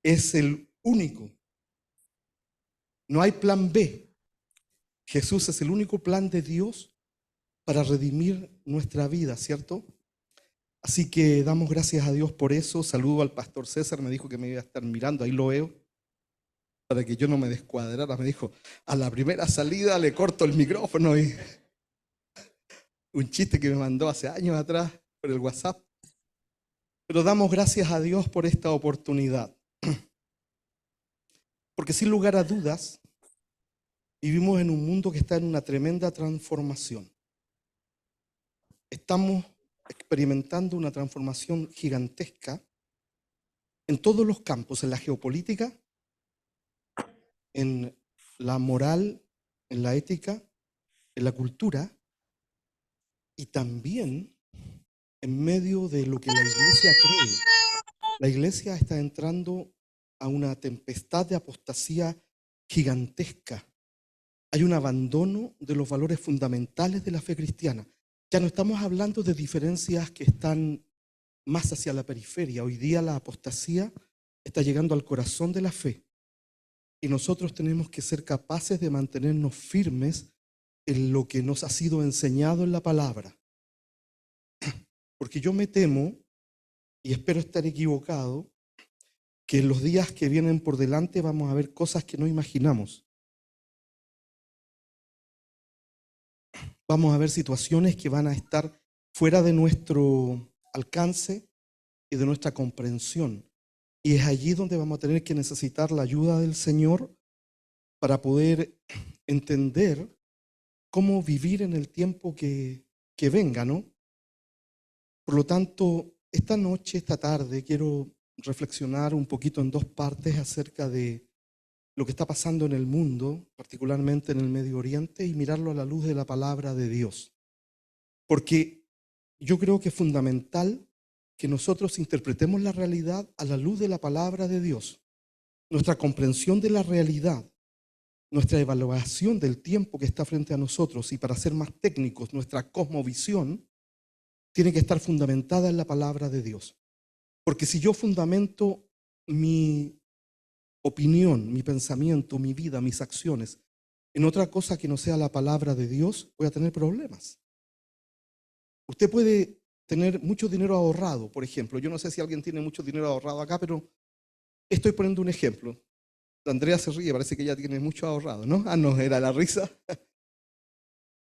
es el único. No hay plan B. Jesús es el único plan de Dios para redimir nuestra vida, ¿cierto? Así que damos gracias a Dios por eso. Saludo al pastor César, me dijo que me iba a estar mirando, ahí lo veo, para que yo no me descuadrara. Me dijo, a la primera salida le corto el micrófono. Y un chiste que me mandó hace años atrás por el WhatsApp. Pero damos gracias a Dios por esta oportunidad. Porque sin lugar a dudas, vivimos en un mundo que está en una tremenda transformación. Estamos experimentando una transformación gigantesca en todos los campos, en la geopolítica, en la moral, en la ética, en la cultura y también en medio de lo que la iglesia cree. La iglesia está entrando a una tempestad de apostasía gigantesca. Hay un abandono de los valores fundamentales de la fe cristiana. Ya no estamos hablando de diferencias que están más hacia la periferia. Hoy día la apostasía está llegando al corazón de la fe y nosotros tenemos que ser capaces de mantenernos firmes en lo que nos ha sido enseñado en la palabra. Porque yo me temo, y espero estar equivocado, que en los días que vienen por delante vamos a ver cosas que no imaginamos. Vamos a ver situaciones que van a estar fuera de nuestro alcance y de nuestra comprensión. Y es allí donde vamos a tener que necesitar la ayuda del Señor para poder entender cómo vivir en el tiempo que venga, ¿no? Por lo tanto, esta noche, esta tarde, quiero reflexionar un poquito en dos partes acerca de lo que está pasando en el mundo, particularmente en el Medio Oriente, y mirarlo a la luz de la palabra de Dios. Porque yo creo que es fundamental que nosotros interpretemos la realidad a la luz de la palabra de Dios. Nuestra comprensión de la realidad, nuestra evaluación del tiempo que está frente a nosotros y, para ser más técnicos, nuestra cosmovisión tiene que estar fundamentada en la palabra de Dios. Porque si yo fundamento mi opinión, mi pensamiento, mi vida, mis acciones en otra cosa que no sea la palabra de Dios, voy a tener problemas. Usted puede tener mucho dinero ahorrado, por ejemplo. Yo no sé si alguien tiene mucho dinero ahorrado acá, pero estoy poniendo un ejemplo. Andrea se ríe, parece que ella tiene mucho ahorrado, ¿no? Ah, no, era la risa.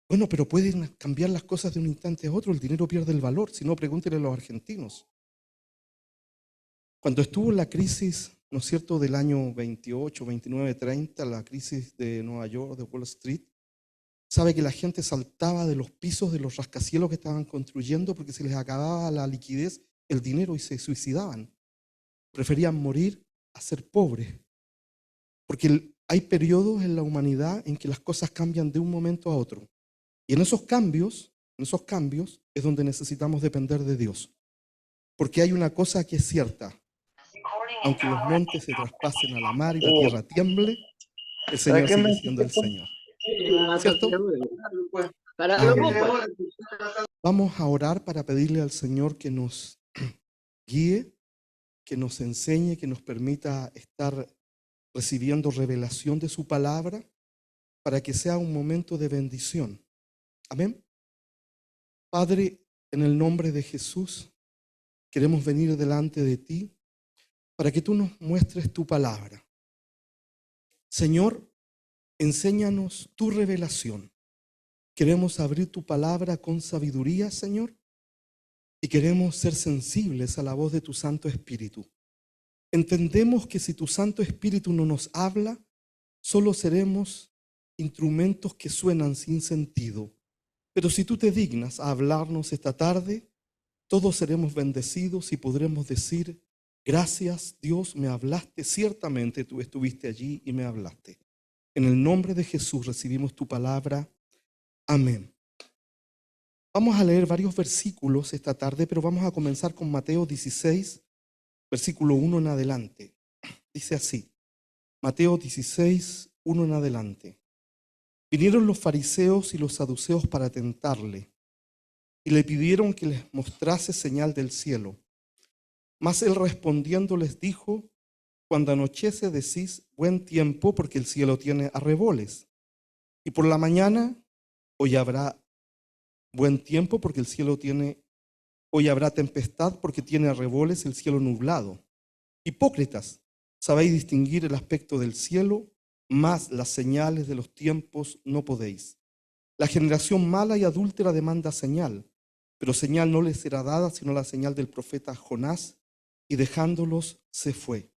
Bueno, pero pueden cambiar las cosas de un instante a otro, el dinero pierde el valor, si no, pregúntenle a los argentinos. Cuando estuvo la crisis, ¿no es cierto?, del año 28, 29, 30, la crisis de Nueva York, de Wall Street, sabe que la gente saltaba de los pisos de los rascacielos que estaban construyendo porque se les acababa la liquidez, el dinero, y se suicidaban. Preferían morir a ser pobres. Porque hay periodos en la humanidad en que las cosas cambian de un momento a otro. Y en esos cambios es donde necesitamos depender de Dios. Porque hay una cosa que es cierta. Aunque los montes se traspasen a la mar y la tierra tiemble, el ¿Para Señor qué me sigue siendo el hiciste? Señor. ¿Cierto? Para Amén. luego, Vamos a orar para pedirle al Señor que nos guíe, que nos enseñe, que nos permita estar recibiendo revelación de su palabra para que sea un momento de bendición. Amén. Padre, en el nombre de Jesús, queremos venir delante de ti para que tú nos muestres tu palabra. Señor, enséñanos tu revelación. Queremos abrir tu palabra con sabiduría, Señor, y queremos ser sensibles a la voz de tu Santo Espíritu. Entendemos que si tu Santo Espíritu no nos habla, solo seremos instrumentos que suenan sin sentido. Pero si tú te dignas a hablarnos esta tarde, todos seremos bendecidos y podremos decir: gracias, Dios, me hablaste, ciertamente tú estuviste allí y me hablaste. En el nombre de Jesús recibimos tu palabra. Amén. Vamos a leer varios versículos esta tarde, pero vamos a comenzar con Mateo 16, versículo 1 en adelante. Dice así, Mateo 16, 1 en adelante. Vinieron los fariseos y los saduceos para tentarle, y le pidieron que les mostrase señal del cielo. Mas él respondiendo les dijo: Cuando anochece decís buen tiempo porque el cielo tiene arreboles. Y por la mañana hoy habrá buen tiempo porque el cielo tiene, hoy habrá tempestad porque tiene arreboles el cielo nublado. Hipócritas, sabéis distinguir el aspecto del cielo, mas las señales de los tiempos no podéis. La generación mala y adúltera demanda señal, pero señal no les será dada sino la señal del profeta Jonás, y dejándolos se fue.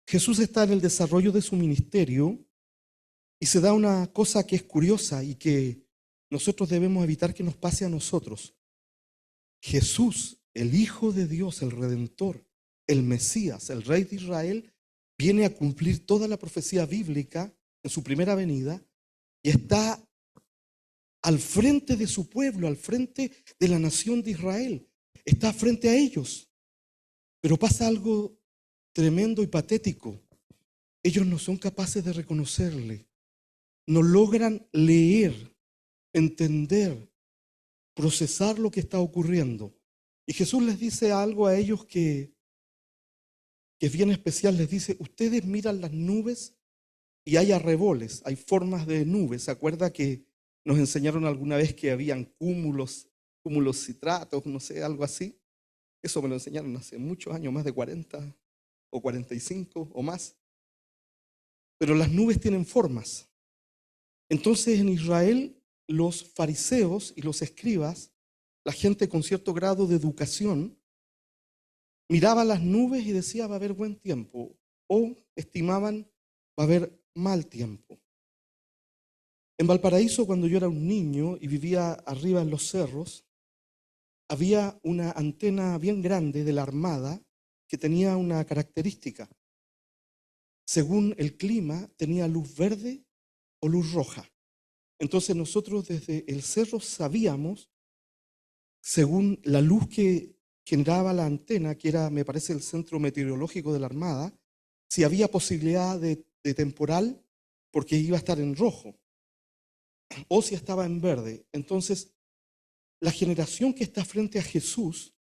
Jesús está en el desarrollo de su ministerio y se da una cosa que es curiosa y que nosotros debemos evitar que nos pase a nosotros. Jesús, el Hijo de Dios, el Redentor, el Mesías, el Rey de Israel, viene a cumplir toda la profecía bíblica en su primera venida y está al frente de su pueblo, al frente de la nación de Israel. Está frente a ellos. Pero pasa algo tremendo y patético. Ellos no son capaces de reconocerle. No logran leer, entender, procesar lo que está ocurriendo. Y Jesús les dice algo a ellos que es bien especial. Les dice, ustedes miran las nubes y hay arreboles, hay formas de nubes. ¿Se acuerda que nos enseñaron alguna vez que habían cúmulos citratos, no sé, algo así? Eso me lo enseñaron hace muchos años, más de 40 o 45 o más. Pero las nubes tienen formas. Entonces en Israel los fariseos y los escribas, la gente con cierto grado de educación, miraba las nubes y decía va a haber buen tiempo, o estimaban va a haber mal tiempo. En Valparaíso, cuando yo era un niño y vivía arriba en los cerros, había una antena bien grande de la Armada que tenía una característica. Según el clima, tenía luz verde o luz roja. Entonces nosotros desde el cerro sabíamos, según la luz que generaba la antena, que era, me parece, el centro meteorológico de la Armada, si había posibilidad de temporal porque iba a estar en rojo o si estaba en verde. Entonces, la generación que está frente a Jesús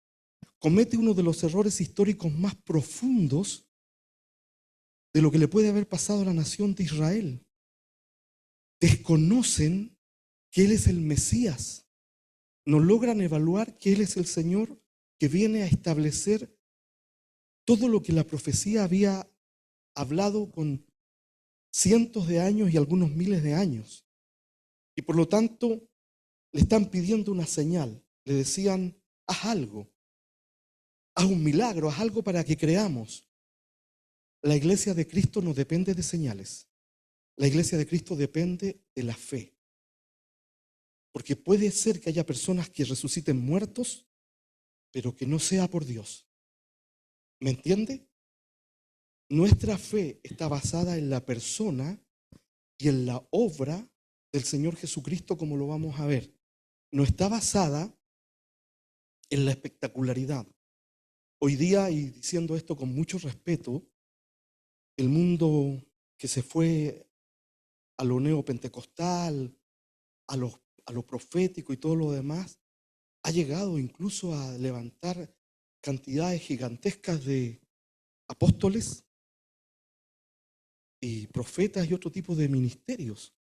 comete uno de los errores históricos más profundos de lo que le puede haber pasado a la nación de Israel. Desconocen que Él es el Mesías. No logran evaluar que Él es el Señor que viene a establecer todo lo que la profecía había hablado con cientos de años y algunos miles de años. Y por lo tanto, le están pidiendo una señal. Le decían, haz algo, haz un milagro, haz algo para que creamos. La iglesia de Cristo no depende de señales. La iglesia de Cristo depende de la fe. Porque puede ser que haya personas que resuciten muertos, pero que no sea por Dios. ¿Me entiende? Nuestra fe está basada en la persona y en la obra del Señor Jesucristo, como lo vamos a ver. No está basada en la espectacularidad. Hoy día, y diciendo esto con mucho respeto, el mundo que se fue a lo neopentecostal, a lo profético y todo lo demás, ha llegado incluso a levantar cantidades gigantescas de apóstoles y profetas y otro tipo de ministerios.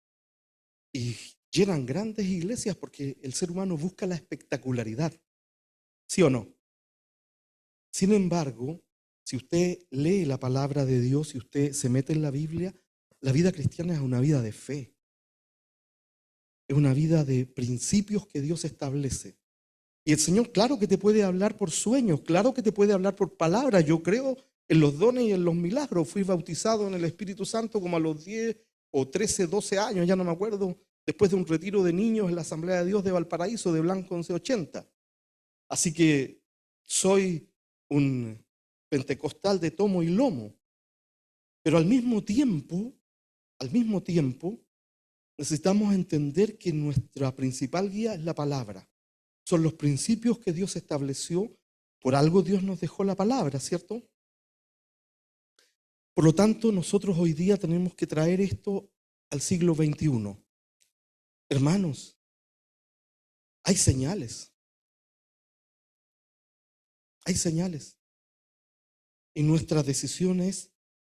Y llenan grandes iglesias porque el ser humano busca la espectacularidad. ¿Sí o no? Sin embargo, si usted lee la palabra de Dios y usted se mete en la Biblia, la vida cristiana es una vida de fe. Es una vida de principios que Dios establece. Y el Señor, claro que te puede hablar por sueños, claro que te puede hablar por palabras. Yo creo en los dones y en los milagros. Fui bautizado en el Espíritu Santo como a los 10 o 13, 12 años, ya no me acuerdo, después de un retiro de niños en la Asamblea de Dios de Valparaíso, de Blanco 1180. Así que soy un pentecostal de tomo y lomo. Pero al mismo tiempo, necesitamos entender que nuestra principal guía es la palabra. Son los principios que Dios estableció. Por algo Dios nos dejó la palabra, ¿cierto? Por lo tanto, nosotros hoy día tenemos que traer esto al siglo XXI. Hermanos, hay señales. Hay señales. Y nuestra decisión es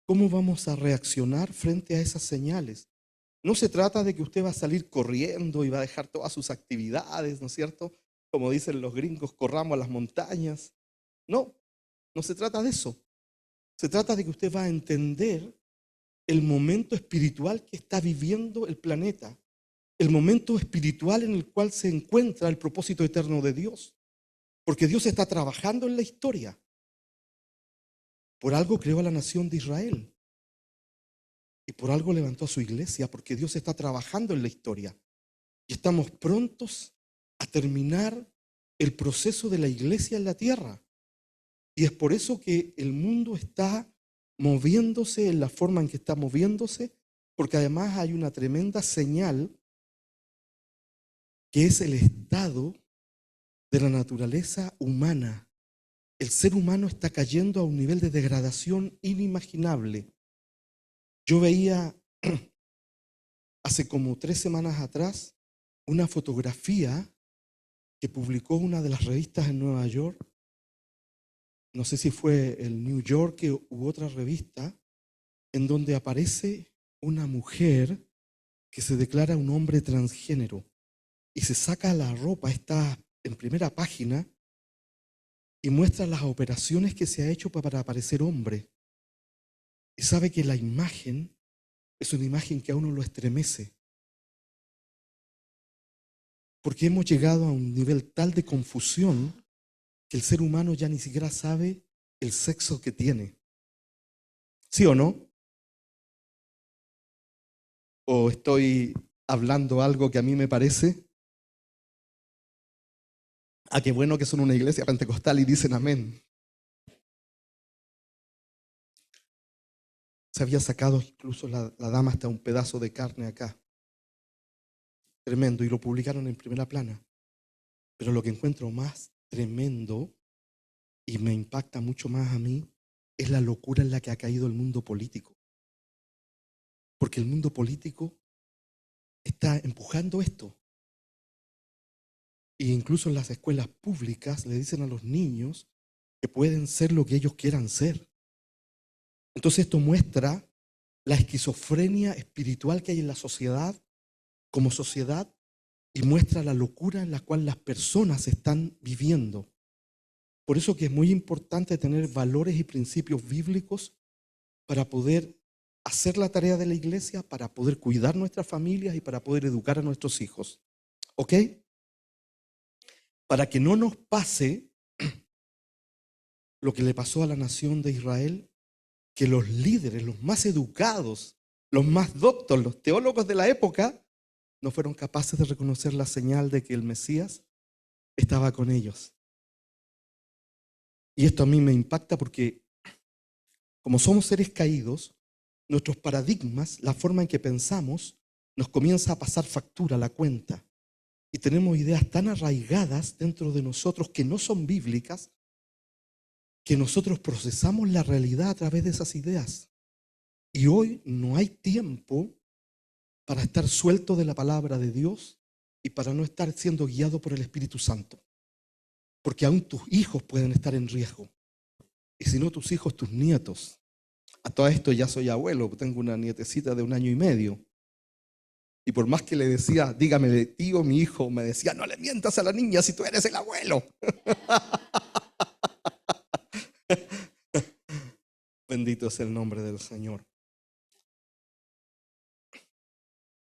cómo vamos a reaccionar frente a esas señales. No se trata de que usted va a salir corriendo y va a dejar todas sus actividades, ¿no es cierto? Como dicen los gringos, corramos a las montañas. No, no se trata de eso. Se trata de que usted va a entender el momento espiritual que está viviendo el planeta, el momento espiritual en el cual se encuentra el propósito eterno de Dios. Porque Dios está trabajando en la historia. Por algo creó a la nación de Israel. Y por algo levantó a su iglesia, porque Dios está trabajando en la historia. Y estamos prontos a terminar el proceso de la iglesia en la tierra. Y es por eso que el mundo está moviéndose en la forma en que está moviéndose, porque además hay una tremenda señal que es el estado de la naturaleza humana. El ser humano está cayendo a un nivel de degradación inimaginable. Yo veía hace como 3 semanas atrás una fotografía que publicó una de las revistas en Nueva York. No sé si fue el New Yorker u otra revista, en donde aparece una mujer que se declara un hombre transgénero y se saca la ropa, está en primera página y muestra las operaciones que se ha hecho para parecer hombre. Y sabe que la imagen es una imagen que a uno lo estremece. Porque hemos llegado a un nivel tal de confusión que el ser humano ya ni siquiera sabe el sexo que tiene. ¿Sí o no? ¿O estoy hablando algo que a mí me parece? Ah, qué bueno que son una iglesia pentecostal y dicen amén. Se había sacado incluso la dama hasta un pedazo de carne acá. Tremendo. Y lo publicaron en primera plana. Pero lo que encuentro más tremendo y me impacta mucho más a mí es la locura en la que ha caído el mundo político. Porque el mundo político está empujando esto. E incluso en las escuelas públicas le dicen a los niños que pueden ser lo que ellos quieran ser. Entonces esto muestra la esquizofrenia espiritual que hay en la sociedad como sociedad y muestra la locura en la cual las personas están viviendo. Por eso que es muy importante tener valores y principios bíblicos para poder hacer la tarea de la iglesia, para poder cuidar nuestras familias y para poder educar a nuestros hijos. ¿Ok? Para que no nos pase lo que le pasó a la nación de Israel, que los líderes, los más educados, los más doctos, los teólogos de la época, no fueron capaces de reconocer la señal de que el Mesías estaba con ellos. Y esto a mí me impacta porque como somos seres caídos, nuestros paradigmas, la forma en que pensamos, nos comienza a pasar factura, la cuenta. Y tenemos ideas tan arraigadas dentro de nosotros que no son bíblicas, que nosotros procesamos la realidad a través de esas ideas. Y hoy no hay tiempo para estar suelto de la palabra de Dios y para no estar siendo guiado por el Espíritu Santo. Porque aún tus hijos pueden estar en riesgo. Y si no tus hijos, tus nietos. A todo esto ya soy abuelo, tengo una nietecita de 1 año y medio. Y por más que le decía, dígame tío, mi hijo me decía, no le mientas a la niña si tú eres el abuelo. Bendito es el nombre del Señor.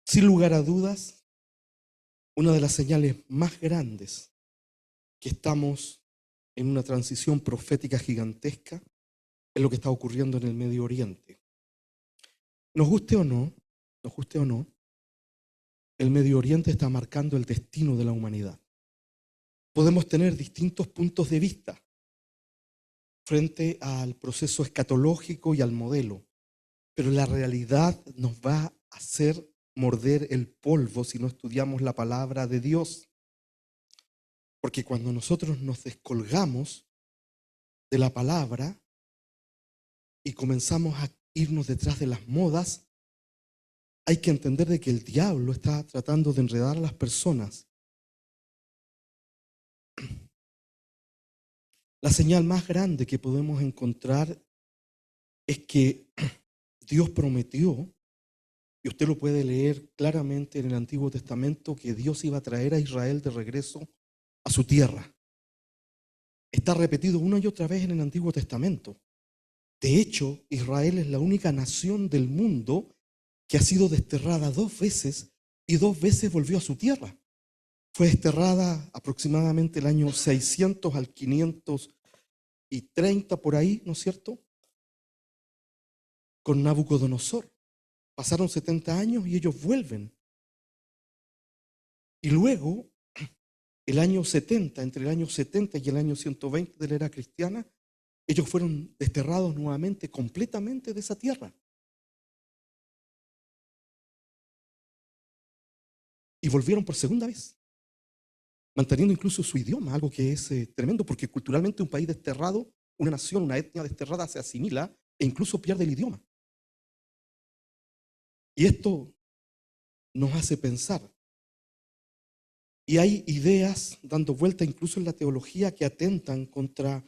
Sin lugar a dudas, una de las señales más grandes que estamos en una transición profética gigantesca es lo que está ocurriendo en el Medio Oriente. Nos guste o no, el Medio Oriente está marcando el destino de la humanidad. Podemos tener distintos puntos de vista frente al proceso escatológico y al modelo, pero la realidad nos va a hacer morder el polvo si no estudiamos la palabra de Dios. Porque cuando nosotros nos descolgamos de la palabra y comenzamos a irnos detrás de las modas, hay que entender de que el diablo está tratando de enredar a las personas. La señal más grande que podemos encontrar es que Dios prometió, y usted lo puede leer claramente en el Antiguo Testamento, que Dios iba a traer a Israel de regreso a su tierra. Está repetido una y otra vez en el Antiguo Testamento. De hecho, Israel es la única nación del mundo que ha sido desterrada 2 veces y 2 veces volvió a su tierra. Fue desterrada aproximadamente el año 600 al 530 por ahí, ¿no es cierto? Con Nabucodonosor. Pasaron 70 años y ellos vuelven. Y luego, el año 70, entre el año 70 y el año 120 de la era cristiana, ellos fueron desterrados nuevamente completamente de esa tierra. Y volvieron por segunda vez, manteniendo incluso su idioma, algo que es tremendo, porque culturalmente un país desterrado, una nación, una etnia desterrada se asimila e incluso pierde el idioma. Y esto nos hace pensar. Y hay ideas dando vuelta incluso en la teología que atentan contra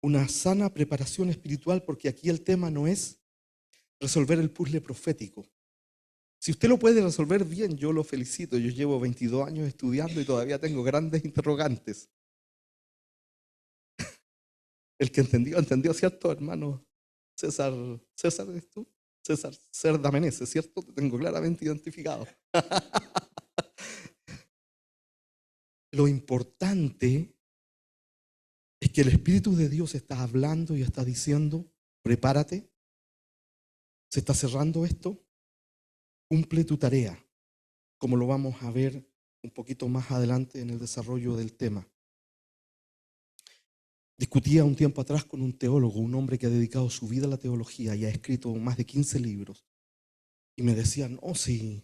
una sana preparación espiritual, porque aquí el tema no es resolver el puzzle profético. Si usted lo puede resolver bien, yo lo felicito. Yo llevo 22 años estudiando y todavía tengo grandes interrogantes. El que entendió, entendió, ¿cierto, hermano? César ¿eres tú? César Cerda Meneses, ¿cierto? Te tengo claramente identificado. Lo importante es que el Espíritu de Dios está hablando y está diciendo, prepárate, se está cerrando esto, cumple tu tarea, como lo vamos a ver un poquito más adelante en el desarrollo del tema. Discutía un tiempo atrás con un teólogo, un hombre que ha dedicado su vida a la teología y ha escrito más de 15 libros. Y me decían, oh sí,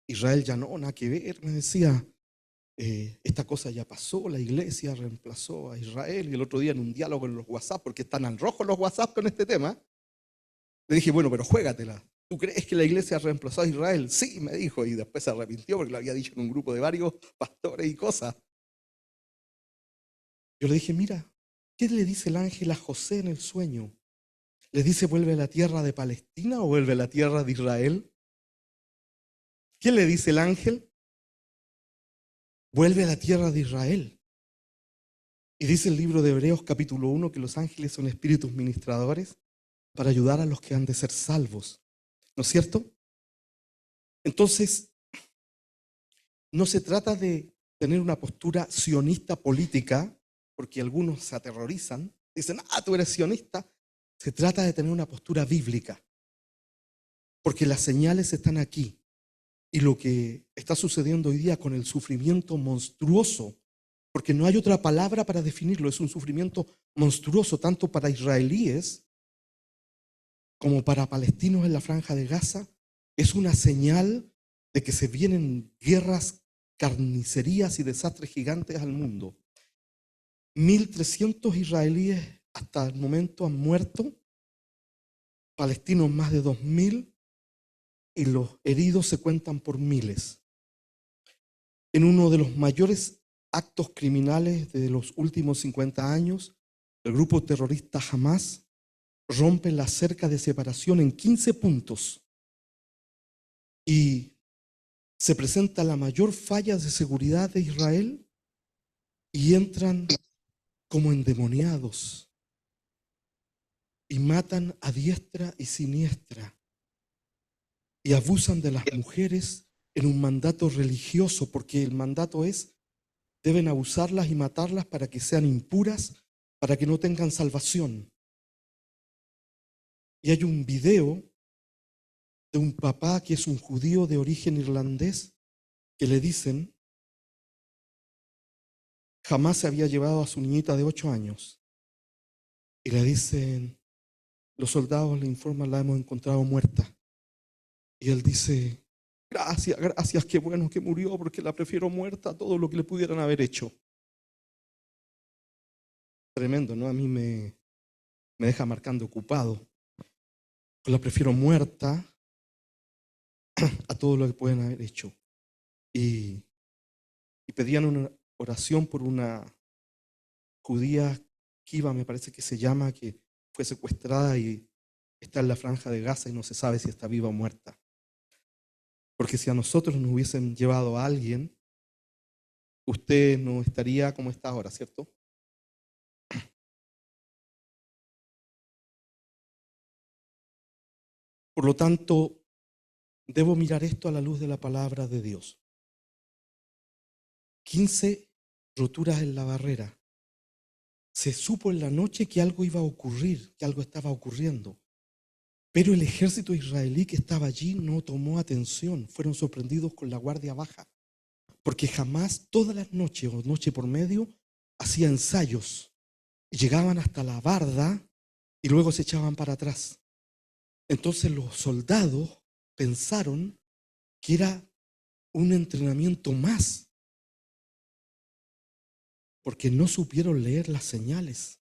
Israel ya no, nada que ver, me decía, esta cosa ya pasó, la iglesia reemplazó a Israel. Y el otro día en un diálogo en los WhatsApp, porque están al rojo los WhatsApp con este tema, le dije, bueno, pero juégatela. ¿Tú crees que la iglesia reemplazó a Israel? Sí, me dijo, y después se arrepintió porque lo había dicho en un grupo de varios pastores y cosas. Yo le dije, mira, ¿qué le dice el ángel a José en el sueño? ¿Le dice vuelve a la tierra de Palestina o vuelve a la tierra de Israel? ¿Qué le dice el ángel? Vuelve a la tierra de Israel. Y dice el libro de Hebreos capítulo 1 que los ángeles son espíritus ministradores para ayudar a los que han de ser salvos. ¿No es cierto? Entonces, no se trata de tener una postura sionista política, porque algunos se aterrorizan, dicen, tú eres sionista. Se trata de tener una postura bíblica, porque las señales están aquí. Y lo que está sucediendo hoy día con el sufrimiento monstruoso, porque no hay otra palabra para definirlo, es un sufrimiento monstruoso tanto para israelíes como para palestinos en la Franja de Gaza, es una señal de que se vienen guerras, carnicerías y desastres gigantes al mundo. 1.300 israelíes hasta el momento han muerto, palestinos más de 2.000, y los heridos se cuentan por miles. En uno de los mayores actos criminales de los últimos 50 años, el grupo terrorista Hamas rompe la cerca de separación en 15 puntos y se presenta la mayor falla de seguridad de Israel y entran como endemoniados y matan a diestra y siniestra y abusan de las mujeres en un mandato religioso, porque el mandato es, deben abusarlas y matarlas para que sean impuras, para que no tengan salvación. Y hay un video de un papá que es un judío de origen irlandés que le dicen, jamás se había llevado a su niñita de 8 años. Y le dicen, los soldados le informan, la hemos encontrado muerta. Y él dice, gracias, gracias, qué bueno que murió, porque la prefiero muerta a todo lo que le pudieran haber hecho. Tremendo, ¿no? A mí me deja marcando ocupado. La prefiero muerta a todo lo que pueden haber hecho. Y pedían una oración por una judía, Kiva me parece que se llama, que fue secuestrada y está en la franja de Gaza y no se sabe si está viva o muerta. Porque si a nosotros nos hubiesen llevado a alguien, usted no estaría como está ahora, ¿cierto? Por lo tanto, debo mirar esto a la luz de la palabra de Dios. 15 roturas en la barrera. Se supo en la noche que algo iba a ocurrir, que algo estaba ocurriendo. Pero el ejército israelí que estaba allí no tomó atención. Fueron sorprendidos con la guardia baja. Porque jamás todas las noches o noche por medio hacía ensayos. Llegaban hasta la barda y luego se echaban para atrás. Entonces los soldados pensaron que era un entrenamiento más, porque no supieron leer las señales.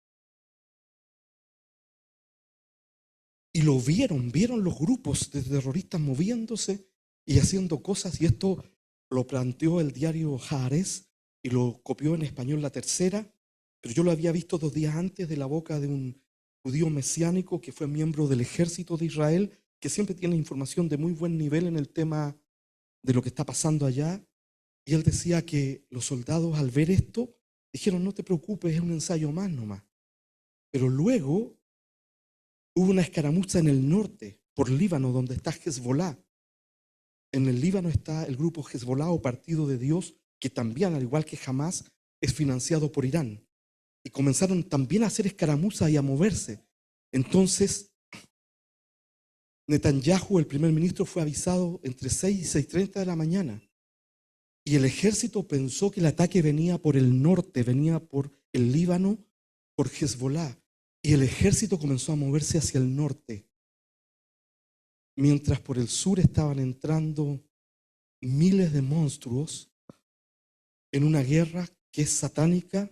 Y lo vieron los grupos de terroristas moviéndose y haciendo cosas, y esto lo planteó el diario Haaretz y lo copió en español La Tercera, pero yo lo había visto 2 días antes de la boca de un judío mesiánico que fue miembro del ejército de Israel, que siempre tiene información de muy buen nivel en el tema de lo que está pasando allá, y él decía que los soldados al ver esto dijeron: no te preocupes, es un ensayo más nomás. Pero luego hubo una escaramuza en el norte, por Líbano, donde está Hezbolá. En el Líbano está el grupo Hezbolá o Partido de Dios, que también, al igual que Hamás, es financiado por Irán. Y comenzaron también a hacer escaramuzas y a moverse. Entonces, Netanyahu, el primer ministro, fue avisado entre 6 y 6:30 de la mañana. Y el ejército pensó que el ataque venía por el norte, venía por el Líbano, por Hezbolá. Y el ejército comenzó a moverse hacia el norte, mientras por el sur estaban entrando miles de monstruos en una guerra que es satánica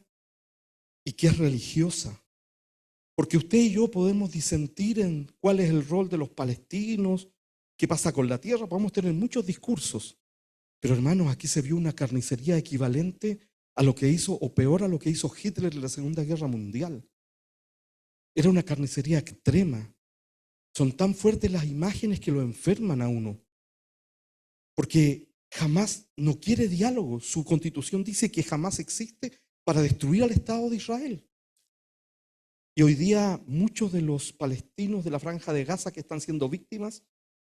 y que es religiosa. Porque usted y yo podemos disentir en cuál es el rol de los palestinos, qué pasa con la tierra, podemos tener muchos discursos. Pero hermanos, aquí se vio una carnicería equivalente a lo que hizo, o peor, a lo que hizo Hitler en la Segunda Guerra Mundial. Era una carnicería extrema. Son tan fuertes las imágenes que lo enferman a uno. Porque jamás no quiere diálogo. Su constitución dice que jamás existe para destruir al Estado de Israel. Y hoy día muchos de los palestinos de la Franja de Gaza que están siendo víctimas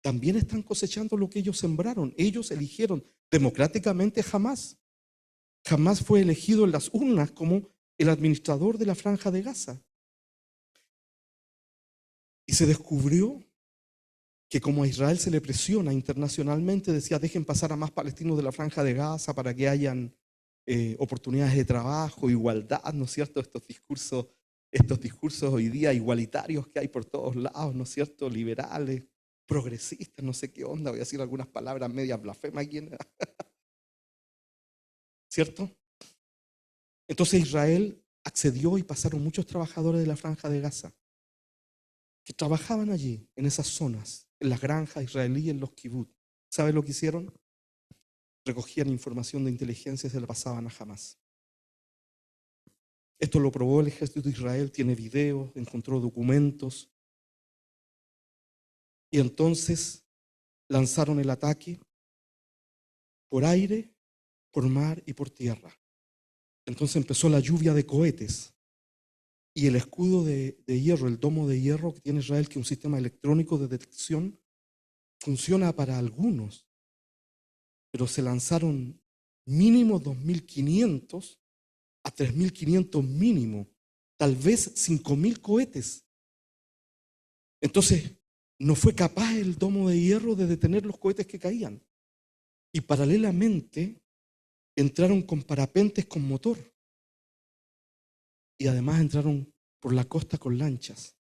también están cosechando lo que ellos sembraron. Ellos eligieron democráticamente Hamás. Hamás fue elegido en las urnas como el administrador de la Franja de Gaza. Y se descubrió que como a Israel se le presiona internacionalmente, decía: dejen pasar a más palestinos de la Franja de Gaza para que hayan oportunidades de trabajo, igualdad, ¿no es cierto? Estos discursos hoy día igualitarios que hay por todos lados, ¿no es cierto? Liberales, progresistas, no sé qué onda, voy a decir algunas palabras medias blasfemas aquí, ¿cierto? Entonces Israel accedió y pasaron muchos trabajadores de la Franja de Gaza que trabajaban allí, en esas zonas, en las granjas israelíes, en los kibbutz. ¿Sabe lo que hicieron? Recogían información de inteligencia y se la pasaban a Hamás. Esto lo probó el ejército de Israel, tiene videos, encontró documentos. Y entonces lanzaron el ataque por aire, por mar y por tierra. Entonces empezó la lluvia de cohetes. Y el escudo de hierro, el domo de hierro que tiene Israel, que es un sistema electrónico de detección, funciona para algunos. Pero se lanzaron mínimo 2.500 a 3.500 mínimo, tal vez 5.000 cohetes. Entonces, no fue capaz el domo de hierro de detener los cohetes que caían. Y paralelamente entraron con parapentes con motor. Y además entraron por la costa con lanchas.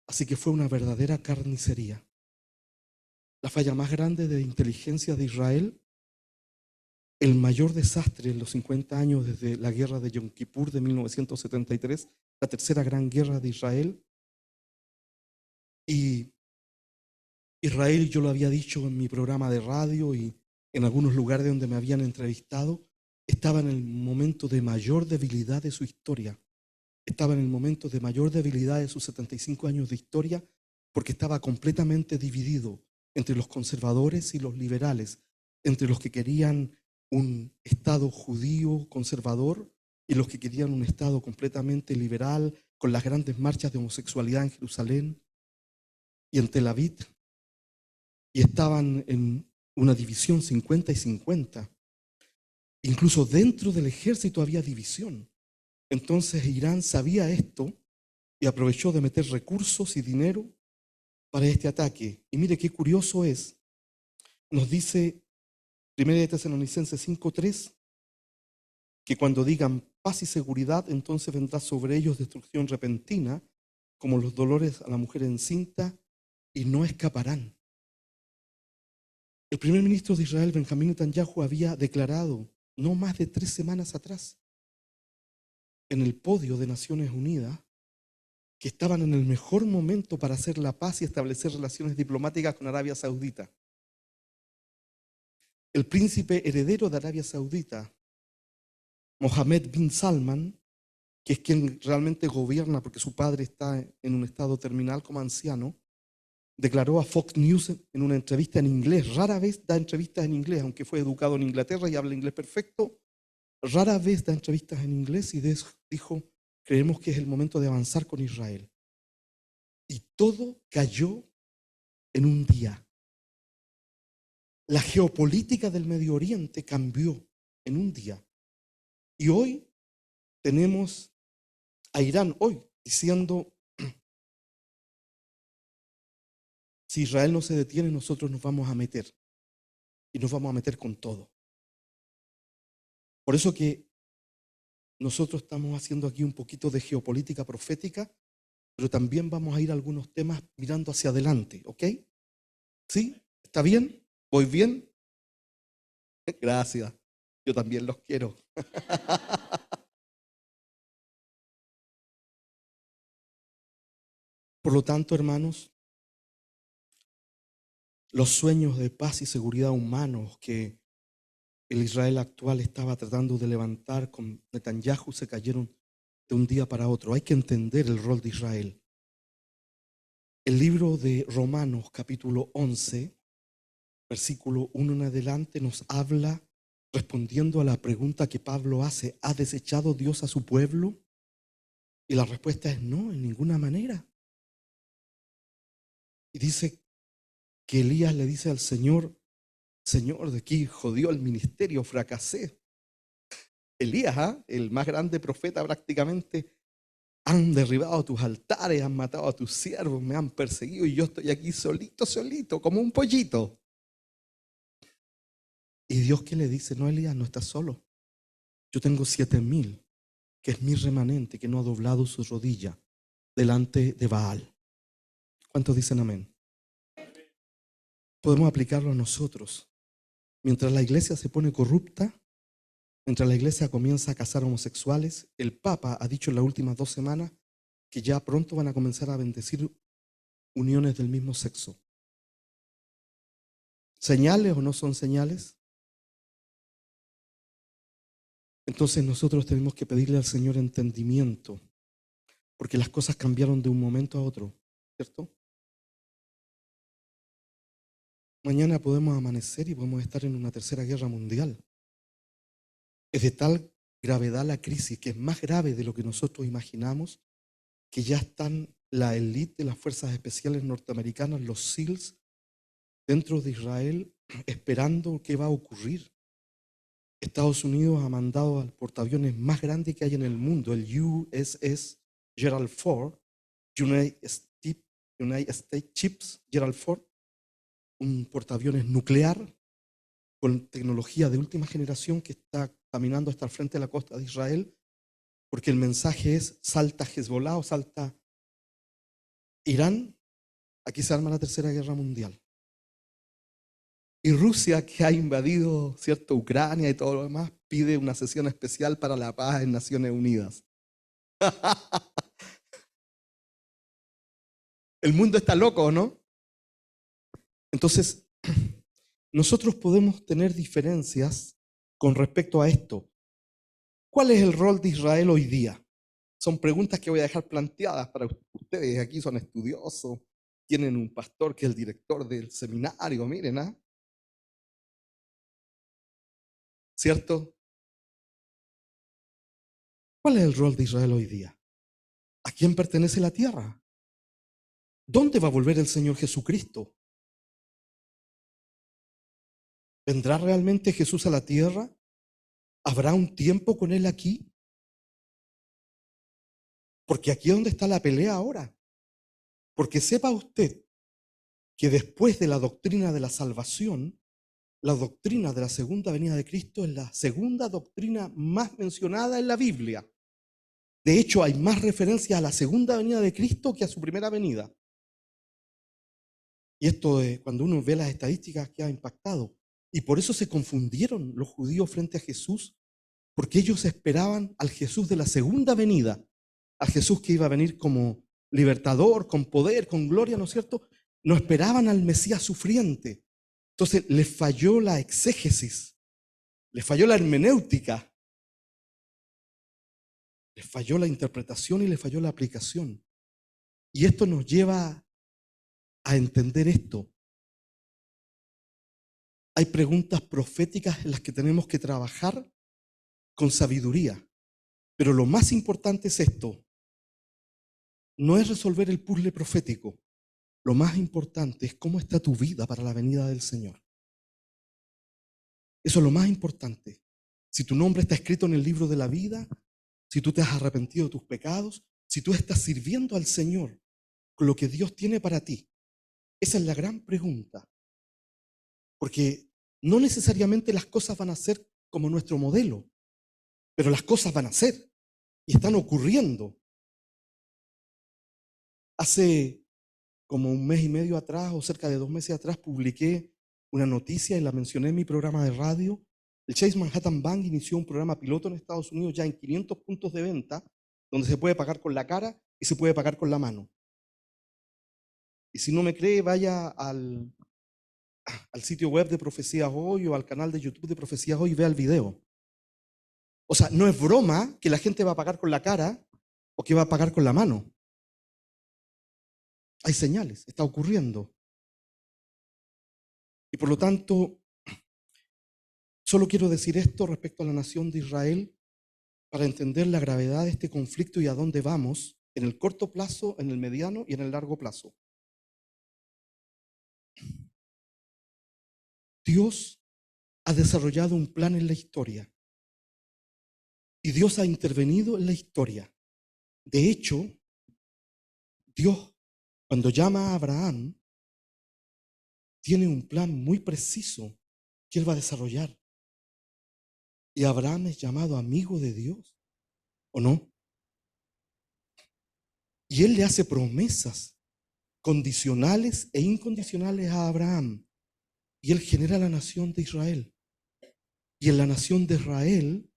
Así que fue una verdadera carnicería. La falla más grande de inteligencia de Israel, el mayor desastre en los 50 años desde la guerra de Yom Kippur de 1973, la tercera gran guerra de Israel. Y Israel, yo lo había dicho en mi programa de radio y en algunos lugares donde me habían entrevistado, estaba en el momento de mayor debilidad de su historia. estaba en el momento de mayor debilidad de sus 75 años de historia, porque estaba completamente dividido entre los conservadores y los liberales, entre los que querían un Estado judío conservador y los que querían un Estado completamente liberal, con las grandes marchas de homosexualidad en Jerusalén y en Tel Aviv, y estaban en una división 50 y 50. Incluso dentro del ejército había división. Entonces Irán sabía esto y aprovechó de meter recursos y dinero para este ataque. Y mire qué curioso es, nos dice 1 Tesalonicenses 5:3, que cuando digan paz y seguridad, entonces vendrá sobre ellos destrucción repentina, como los dolores a la mujer encinta, y no escaparán. El primer ministro de Israel, Benjamín Netanyahu, había declarado no más de 3 semanas atrás en el podio de Naciones Unidas que estaban en el mejor momento para hacer la paz y establecer relaciones diplomáticas con Arabia Saudita. El príncipe heredero de Arabia Saudita, Mohammed bin Salman, que es quien realmente gobierna porque su padre está en un estado terminal como anciano, declaró a Fox News en una entrevista en inglés. Rara vez da entrevistas en inglés, aunque fue educado en Inglaterra y habla inglés perfecto. Rara vez da entrevistas en inglés y dijo, creemos que es el momento de avanzar con Israel. Y todo cayó en un día. La geopolítica del Medio Oriente cambió en un día. Y hoy tenemos a Irán hoy diciendo, si Israel no se detiene, nosotros nos vamos a meter. Y nos vamos a meter con todo. Por eso que nosotros estamos haciendo aquí un poquito de geopolítica profética, pero también vamos a ir a algunos temas mirando hacia adelante, ¿ok? ¿Sí? ¿Está bien? ¿Voy bien? Gracias. Yo también los quiero. Por lo tanto, hermanos, los sueños de paz y seguridad humanos que el Israel actual estaba tratando de levantar con Netanyahu se cayeron de un día para otro. Hay que entender el rol de Israel. El libro de Romanos, capítulo 11, versículo 1 en adelante, nos habla respondiendo a la pregunta que Pablo hace: ¿ha desechado Dios a su pueblo? Y la respuesta es no, en ninguna manera. Y dice que Elías le dice al Señor: Señor, de aquí jodió el ministerio, fracasé. Elías, el más grande profeta prácticamente: han derribado tus altares, han matado a tus siervos, me han perseguido y yo estoy aquí solito, como un pollito. Y Dios, ¿qué le dice? No, Elías, no estás solo. Yo tengo 7,000, que es mi remanente, que no ha doblado su rodilla delante de Baal. ¿Cuántos dicen amén? Podemos aplicarlo a nosotros. Mientras la iglesia se pone corrupta, mientras la iglesia comienza a casar homosexuales, el Papa ha dicho en las últimas 2 semanas que ya pronto van a comenzar a bendecir uniones del mismo sexo. ¿Señales o no son señales? Entonces nosotros tenemos que pedirle al Señor entendimiento, porque las cosas cambiaron de un momento a otro, ¿cierto? Mañana podemos amanecer y podemos estar en una tercera guerra mundial. Es de tal gravedad la crisis, que es más grave de lo que nosotros imaginamos, que ya están la élite de las fuerzas especiales norteamericanas, los SEALs, dentro de Israel, esperando qué va a ocurrir. Estados Unidos ha mandado al portaaviones más grande que hay en el mundo, el USS Gerald Ford, United States Ships Gerald Ford, un portaaviones nuclear con tecnología de última generación que está caminando hasta el frente de la costa de Israel, porque el mensaje es: salta Hezbollah o salta Irán, aquí se arma la tercera guerra mundial. Y Rusia, que ha invadido, ¿cierto?, Ucrania y todo lo demás, pide una sesión especial para la paz en Naciones Unidas. El mundo está loco, ¿no? Entonces, nosotros podemos tener diferencias con respecto a esto. ¿Cuál es el rol de Israel hoy día? son preguntas que voy a dejar planteadas para ustedes. Aquí son estudiosos, tienen un pastor que es el director del seminario, miren, ¿ah? ¿Cierto? ¿Cuál es el rol de Israel hoy día? ¿A quién pertenece la tierra? ¿Dónde va a volver el Señor Jesucristo? ¿Vendrá realmente Jesús a la tierra? ¿Habrá un tiempo con Él aquí? Porque aquí es donde está la pelea ahora. Porque sepa usted que después de la doctrina de la salvación, la doctrina de la segunda venida de Cristo es la segunda doctrina más mencionada en la Biblia. De hecho, hay más referencias a la segunda venida de Cristo que a su primera venida. Y esto, cuando uno ve las estadísticas, queda impactado. Y por eso se confundieron los judíos frente a Jesús, porque ellos esperaban al Jesús de la segunda venida, al Jesús que iba a venir como libertador, con poder, con gloria, ¿no es cierto? No esperaban al Mesías sufriente. Entonces les falló la exégesis, les falló la hermenéutica, les falló la interpretación y les falló la aplicación. Y esto nos lleva a entender esto. Hay preguntas proféticas en las que tenemos que trabajar con sabiduría. Pero lo más importante es esto. No es resolver el puzzle profético. Lo más importante es cómo está tu vida para la venida del Señor. Eso es lo más importante. Si tu nombre está escrito en el libro de la vida, si tú te has arrepentido de tus pecados, si tú estás sirviendo al Señor con lo que Dios tiene para ti. Esa es la gran pregunta. Porque no necesariamente las cosas van a ser como nuestro modelo, pero las cosas van a ser y están ocurriendo. Hace como un mes y medio atrás o cerca de 2 meses atrás publiqué una noticia y la mencioné en mi programa de radio. El Chase Manhattan Bank inició un programa piloto en Estados Unidos ya en 500 puntos de venta, donde se puede pagar con la cara y se puede pagar con la mano. Y si no me cree, vaya al sitio web de Profecías Hoy o al canal de YouTube de Profecías Hoy y vea el video. O sea, no es broma que la gente va a pagar con la cara o que va a pagar con la mano. Hay señales, está ocurriendo. Y por lo tanto, solo quiero decir esto respecto a la nación de Israel para entender la gravedad de este conflicto y a dónde vamos en el corto plazo, en el mediano y en el largo plazo. Dios ha desarrollado un plan en la historia y Dios ha intervenido en la historia. De hecho, Dios, cuando llama a Abraham, tiene un plan muy preciso que él va a desarrollar. Y Abraham es llamado amigo de Dios, ¿o no? Y él le hace promesas condicionales e incondicionales a Abraham. Y él genera la nación de Israel. Y en la nación de Israel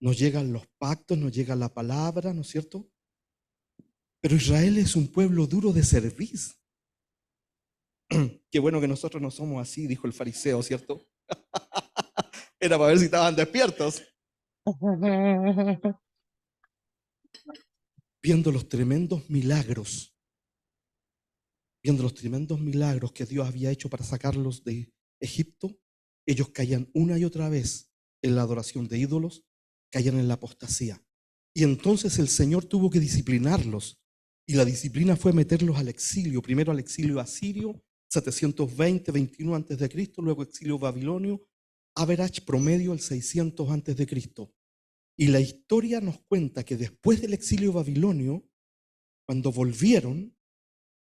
nos llegan los pactos, nos llega la palabra, ¿no es cierto? Pero Israel es un pueblo duro de cerviz. Qué bueno que nosotros no somos así, dijo el fariseo, ¿cierto? Era para ver si estaban despiertos. Viendo los tremendos milagros que Dios había hecho para sacarlos de Egipto, ellos caían una y otra vez en la adoración de ídolos, caían en la apostasía. Y entonces el Señor tuvo que disciplinarlos. Y la disciplina fue meterlos al exilio, primero al exilio asirio, 720, 21 antes de Cristo, luego exilio babilonio, average promedio el 600 antes de Cristo. Y la historia nos cuenta que después del exilio babilonio, cuando volvieron,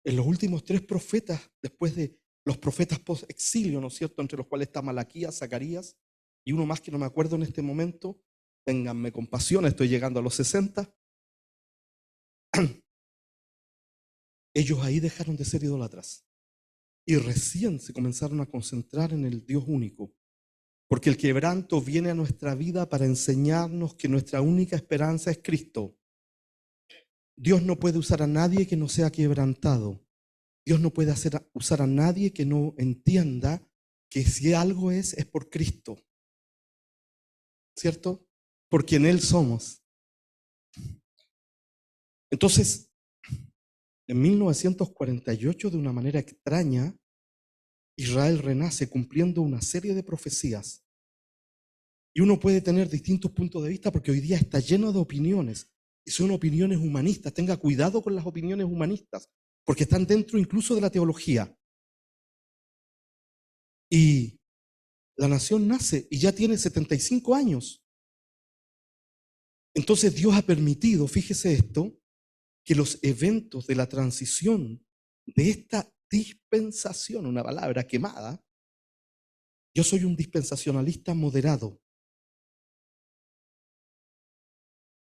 en los últimos 3 profetas, después de los profetas post-exilio, ¿no es cierto?, entre los cuales está Malaquías, Zacarías, y uno más que no me acuerdo en este momento, ténganme compasión, estoy llegando a los 60, ellos ahí dejaron de ser idólatras y recién se comenzaron a concentrar en el Dios único, porque el quebranto viene a nuestra vida para enseñarnos que nuestra única esperanza es Cristo. Dios no puede usar a nadie que no sea quebrantado. Dios no puede usar a nadie que no entienda que si algo es por Cristo, ¿cierto? Por quien Él somos. Entonces, en 1948, de una manera extraña, Israel renace cumpliendo una serie de profecías. Y uno puede tener distintos puntos de vista porque hoy día está lleno de opiniones y son opiniones humanistas. Tenga cuidado con las opiniones humanistas porque están dentro incluso de la teología. Y la nación nace y ya tiene 75 años. Entonces Dios ha permitido, fíjese esto, que los eventos de la transición de esta dispensación, una palabra quemada, yo soy un dispensacionalista moderado.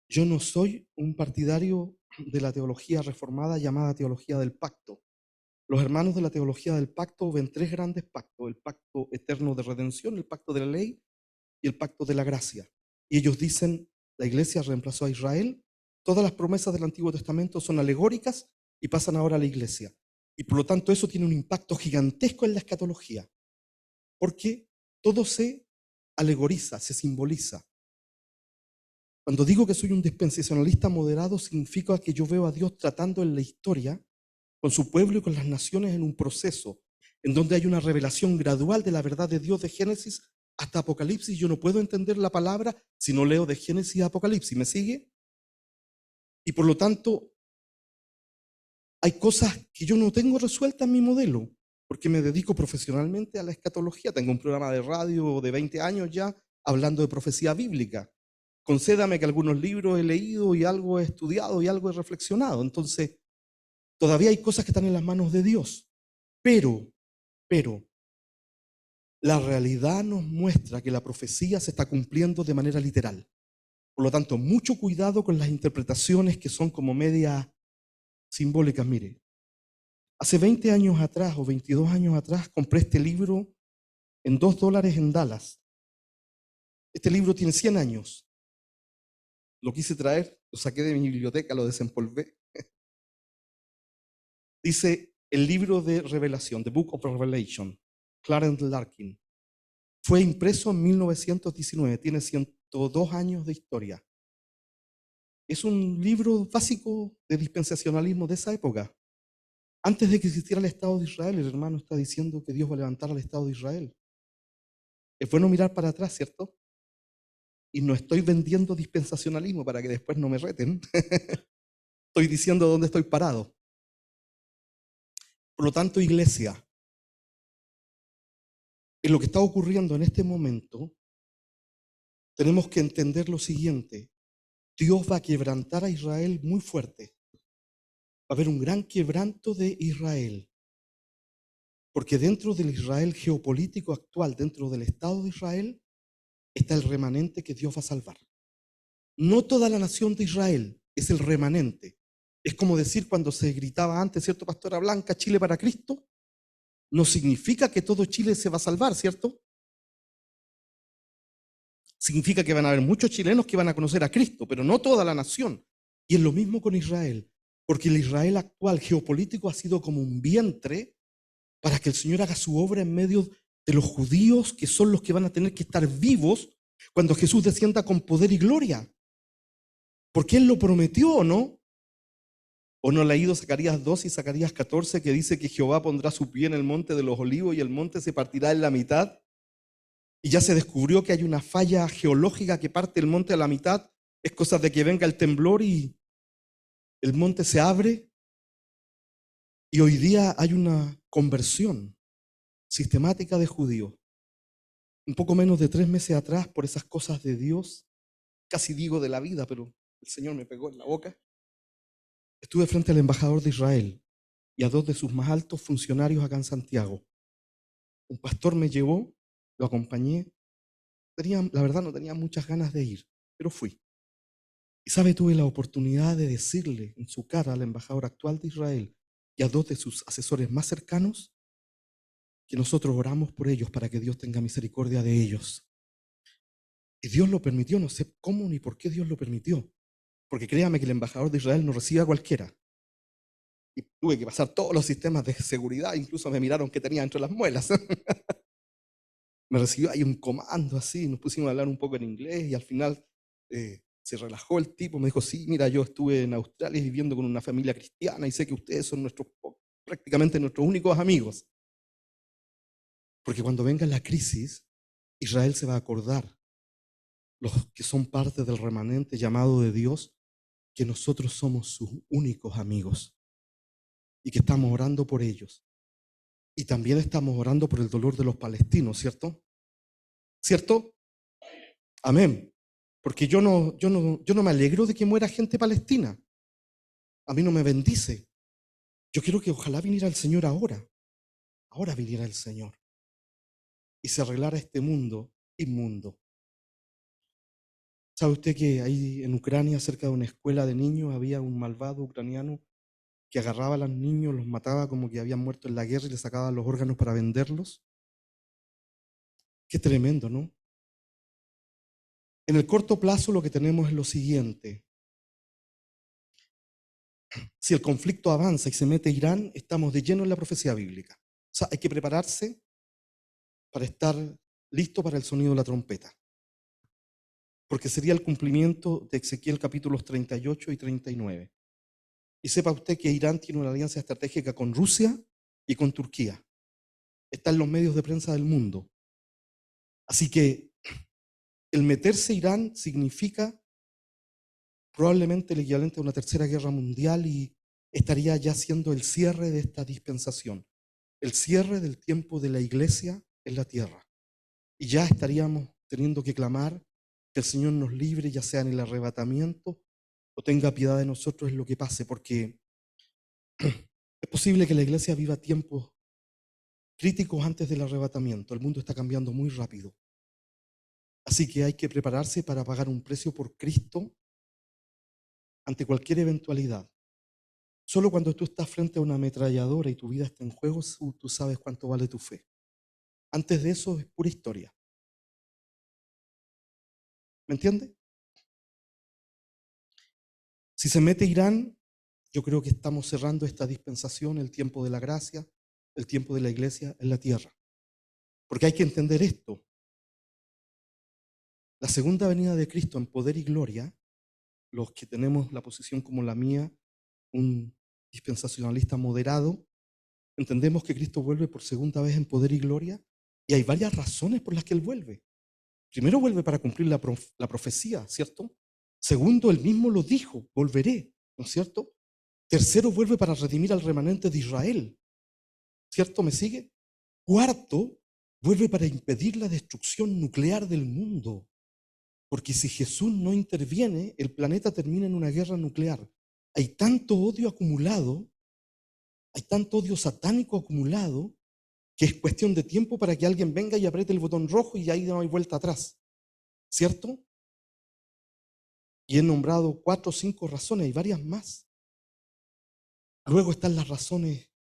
Yo no soy un partidario de la teología reformada llamada teología del pacto. Los hermanos de la teología del pacto ven tres grandes pactos: el pacto eterno de redención, el pacto de la ley y el pacto de la gracia. Y ellos dicen, la iglesia reemplazó a Israel, todas las promesas del Antiguo Testamento son alegóricas y pasan ahora a la iglesia. Y por lo tanto eso tiene un impacto gigantesco en la escatología, porque todo se alegoriza, se simboliza. Cuando digo que soy un dispensacionalista moderado, significa que yo veo a Dios tratando en la historia con su pueblo y con las naciones en un proceso en donde hay una revelación gradual de la verdad de Dios de Génesis hasta Apocalipsis. Yo no puedo entender la palabra si no leo de Génesis a Apocalipsis. ¿Me sigue? Y por lo tanto, hay cosas que yo no tengo resueltas en mi modelo, porque me dedico profesionalmente a la escatología. Tengo un programa de radio de 20 años ya hablando de profecía bíblica. Concédame que algunos libros he leído y algo he estudiado y algo he reflexionado. Entonces, todavía hay cosas que están en las manos de Dios. Pero, la realidad nos muestra que la profecía se está cumpliendo de manera literal. Por lo tanto, mucho cuidado con las interpretaciones que son como media simbólicas. Mire, hace 20 años atrás o 22 años atrás compré este libro en $2 en Dallas. Este libro tiene 100 años. Lo quise traer, lo saqué de mi biblioteca, lo desempolvé. Dice el libro de Revelación, The Book of Revelation, Clarence Larkin. Fue impreso en 1919, tiene 102 años de historia. Es un libro básico de dispensacionalismo de esa época. Antes de que existiera el Estado de Israel, el hermano está diciendo que Dios va a levantar al Estado de Israel. Es bueno mirar para atrás, ¿cierto? Y no estoy vendiendo dispensacionalismo para que después no me reten. Estoy diciendo dónde estoy parado. Por lo tanto, iglesia, en lo que está ocurriendo en este momento, tenemos que entender lo siguiente. Dios va a quebrantar a Israel muy fuerte. Va a haber un gran quebranto de Israel. Porque dentro del Israel geopolítico actual, dentro del Estado de Israel, está el remanente que Dios va a salvar. No toda la nación de Israel, es el remanente. Es como decir cuando se gritaba antes, ¿cierto, Pastora Blanca, Chile para Cristo? No significa que todo Chile se va a salvar, ¿cierto? Significa que van a haber muchos chilenos que van a conocer a Cristo, pero no toda la nación. Y es lo mismo con Israel, porque el Israel actual geopolítico ha sido como un vientre para que el Señor haga su obra en medio de los judíos, que son los que van a tener que estar vivos cuando Jesús descienda con poder y gloria. Porque Él lo prometió, ¿no? ¿O no ha leído Zacarías 2 y Zacarías 14 que dice que Jehová pondrá su pie en el monte de los olivos y el monte se partirá en la mitad? Y ya se descubrió que hay una falla geológica que parte el monte a la mitad. Es cosa de que venga el temblor y el monte se abre. Y hoy día hay una conversión sistemática de judíos. Un poco menos de 3 meses atrás, por esas cosas de Dios, casi digo de la vida, pero el Señor me pegó en la boca, estuve frente al embajador de Israel y a 2 de sus más altos funcionarios acá en Santiago. Un pastor me llevó, lo acompañé. La verdad no tenía muchas ganas de ir, pero fui. Y sabe, tuve la oportunidad de decirle en su cara al embajador actual de Israel y a 2 de sus asesores más cercanos que nosotros oramos por ellos para que Dios tenga misericordia de ellos. Y Dios lo permitió, no sé cómo ni por qué Dios lo permitió. Porque créame que el embajador de Israel no recibe a cualquiera. Y tuve que pasar todos los sistemas de seguridad, incluso me miraron qué tenía entre las muelas. Me recibió ahí un comando así, nos pusimos a hablar un poco en inglés y al final Se relajó el tipo, me dijo, sí, mira, yo estuve en Australia viviendo con una familia cristiana y sé que ustedes son prácticamente nuestros únicos amigos. Porque cuando venga la crisis, Israel se va a acordar, los que son parte del remanente llamado de Dios, que nosotros somos sus únicos amigos y que estamos orando por ellos. Y también estamos orando por el dolor de los palestinos, ¿cierto? ¿Cierto? Amén. Porque yo no me alegro de que muera gente palestina. A mí no me bendice. Yo quiero que ojalá viniera el Señor ahora. Ahora viniera el Señor. Y se arreglara este mundo inmundo. ¿Sabe usted que ahí en Ucrania, cerca de una escuela de niños, había un malvado ucraniano que agarraba a los niños, los mataba como que habían muerto en la guerra y les sacaba los órganos para venderlos? Qué tremendo, ¿no? En el corto plazo lo que tenemos es lo siguiente. Si el conflicto avanza y se mete Irán, estamos de lleno en la profecía bíblica. O sea, hay que prepararse para estar listo para el sonido de la trompeta. Porque sería el cumplimiento de Ezequiel capítulos 38 y 39. Y sepa usted que Irán tiene una alianza estratégica con Rusia y con Turquía. Está en los medios de prensa del mundo. Así que el meterse Irán significa probablemente el equivalente a una tercera guerra mundial y estaría ya siendo el cierre de esta dispensación, el cierre del tiempo de la iglesia en la tierra. Y ya estaríamos teniendo que clamar que el Señor nos libre, ya sea en el arrebatamiento o tenga piedad de nosotros en lo que pase, porque es posible que la iglesia viva tiempos críticos antes del arrebatamiento. El mundo está cambiando muy rápido. Así que hay que prepararse para pagar un precio por Cristo ante cualquier eventualidad. Solo cuando tú estás frente a una ametralladora y tu vida está en juego, tú sabes cuánto vale tu fe. Antes de eso es pura historia. ¿Me entiende? Si se mete Irán, yo creo que estamos cerrando esta dispensación, el tiempo de la gracia, el tiempo de la iglesia en la tierra. Porque hay que entender esto. La segunda venida de Cristo en poder y gloria, los que tenemos la posición como la mía, un dispensacionalista moderado, entendemos que Cristo vuelve por segunda vez en poder y gloria, y hay varias razones por las que Él vuelve. Primero, vuelve para cumplir la profecía, ¿cierto? Segundo, Él mismo lo dijo, volveré, ¿no es cierto? Tercero, vuelve para redimir al remanente de Israel, ¿cierto? ¿Me sigue? Cuarto, vuelve para impedir la destrucción nuclear del mundo, porque si Jesús no interviene, el planeta termina en una guerra nuclear. Hay tanto odio acumulado, hay tanto odio satánico acumulado, que es cuestión de tiempo para que alguien venga y apriete el botón rojo y ahí no hay vuelta atrás, ¿cierto? Y he nombrado 4 o 5 razones, hay varias más. Luego están las razones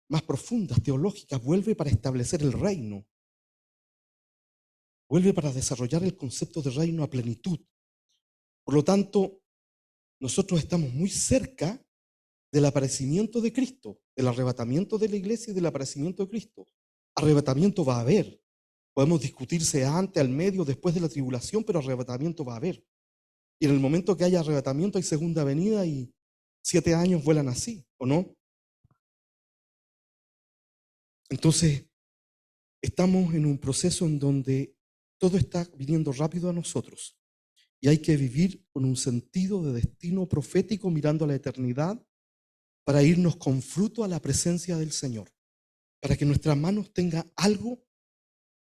más profundas, teológicas. Vuelve para establecer el reino. Vuelve para desarrollar el concepto de reino a plenitud. Por lo tanto, nosotros estamos muy cerca del aparecimiento de Cristo, del arrebatamiento de la iglesia y del aparecimiento de Cristo. Arrebatamiento va a haber. Podemos discutirse antes, al medio, después de la tribulación, pero arrebatamiento va a haber. Y en el momento que haya arrebatamiento hay segunda venida y 7 años vuelan así, ¿o no? Entonces, estamos en un proceso en donde todo está viniendo rápido a nosotros y hay que vivir con un sentido de destino profético mirando a la eternidad para irnos con fruto a la presencia del Señor, para que nuestras manos tengan algo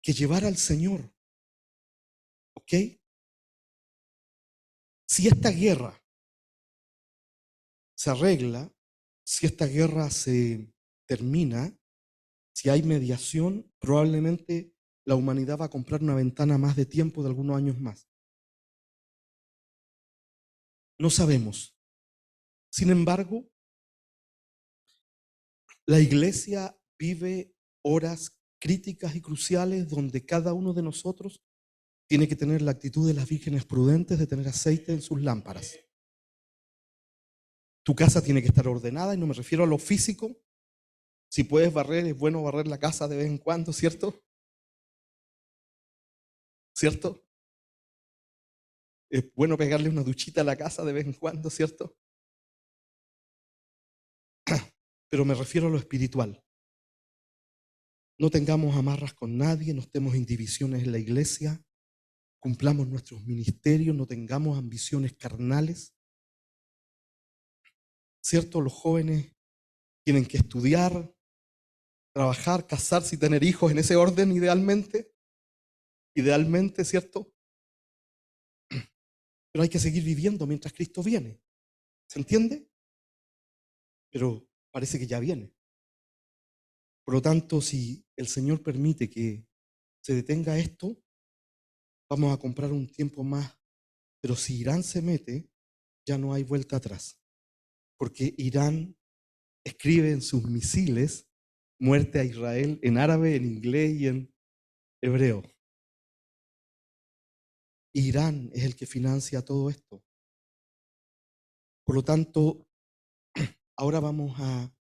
que llevar al Señor. ¿Ok? Si esta guerra se arregla, si esta guerra se termina, si hay mediación, probablemente la humanidad va a comprar una ventana más de tiempo de algunos años más. No sabemos. Sin embargo, la iglesia vive horas críticas y cruciales donde cada uno de nosotros tiene que tener la actitud de las vírgenes prudentes de tener aceite en sus lámparas. Tu casa tiene que estar ordenada y no me refiero a lo físico. Si puedes barrer, es bueno barrer la casa de vez en cuando, ¿cierto? ¿Cierto? Es bueno pegarle una duchita a la casa de vez en cuando, ¿cierto? Pero me refiero a lo espiritual. No tengamos amarras con nadie, no estemos en divisiones en la iglesia, cumplamos nuestros ministerios, no tengamos ambiciones carnales. ¿Cierto? Los jóvenes tienen que estudiar, trabajar, casarse y tener hijos en ese orden idealmente. Idealmente, ¿cierto? Pero hay que seguir viviendo mientras Cristo viene. ¿Se entiende? Pero parece que ya viene. Por lo tanto, si el Señor permite que se detenga esto, vamos a comprar un tiempo más. Pero si Irán se mete, ya no hay vuelta atrás. Porque Irán escribe en sus misiles muerte a Israel en árabe, en inglés y en hebreo. Irán es el que financia todo esto. Por lo tanto, ahora vamos a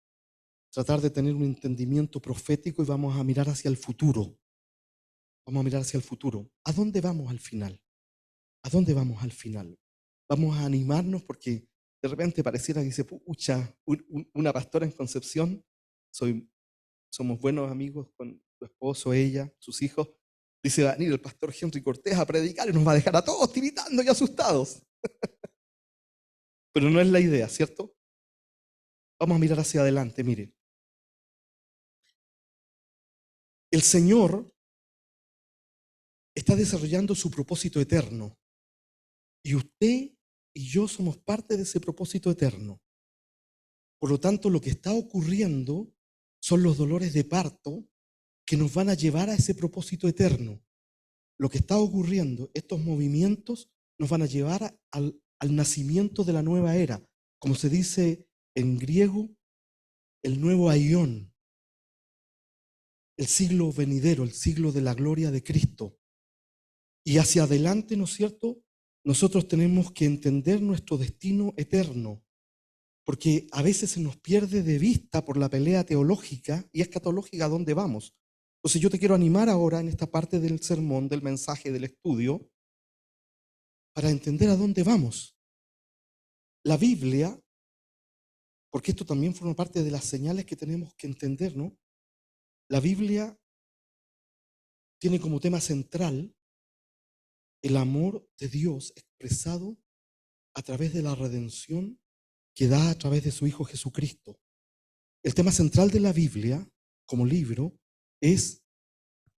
tratar de tener un entendimiento profético y vamos a mirar hacia el futuro. Vamos a mirar hacia el futuro. ¿A dónde vamos al final? ¿A dónde vamos al final? Vamos a animarnos porque de repente pareciera que dice, pucha, una pastora en Concepción, somos buenos amigos con su esposo, ella, sus hijos. Dice, va a venir el pastor Henry Cortés a predicar y nos va a dejar a todos tiritando y asustados. Pero no es la idea, ¿cierto? Vamos a mirar hacia adelante, mire. El Señor está desarrollando su propósito eterno. Y usted y yo somos parte de ese propósito eterno. Por lo tanto, lo que está ocurriendo son los dolores de parto que nos van a llevar a ese propósito eterno. Lo que está ocurriendo, estos movimientos nos van a llevar al nacimiento de la nueva era. Como se dice en griego, el nuevo aión. El siglo venidero, el siglo de la gloria de Cristo. Y hacia adelante, ¿no es cierto? Nosotros tenemos que entender nuestro destino eterno, porque a veces se nos pierde de vista por la pelea teológica y escatológica a dónde vamos. Entonces yo te quiero animar ahora en esta parte del sermón, del mensaje, del estudio, para entender a dónde vamos. La Biblia, porque esto también forma parte de las señales que tenemos que entender, ¿no? La Biblia tiene como tema central el amor de Dios expresado a través de la redención que da a través de su Hijo Jesucristo. El tema central de la Biblia, como libro, es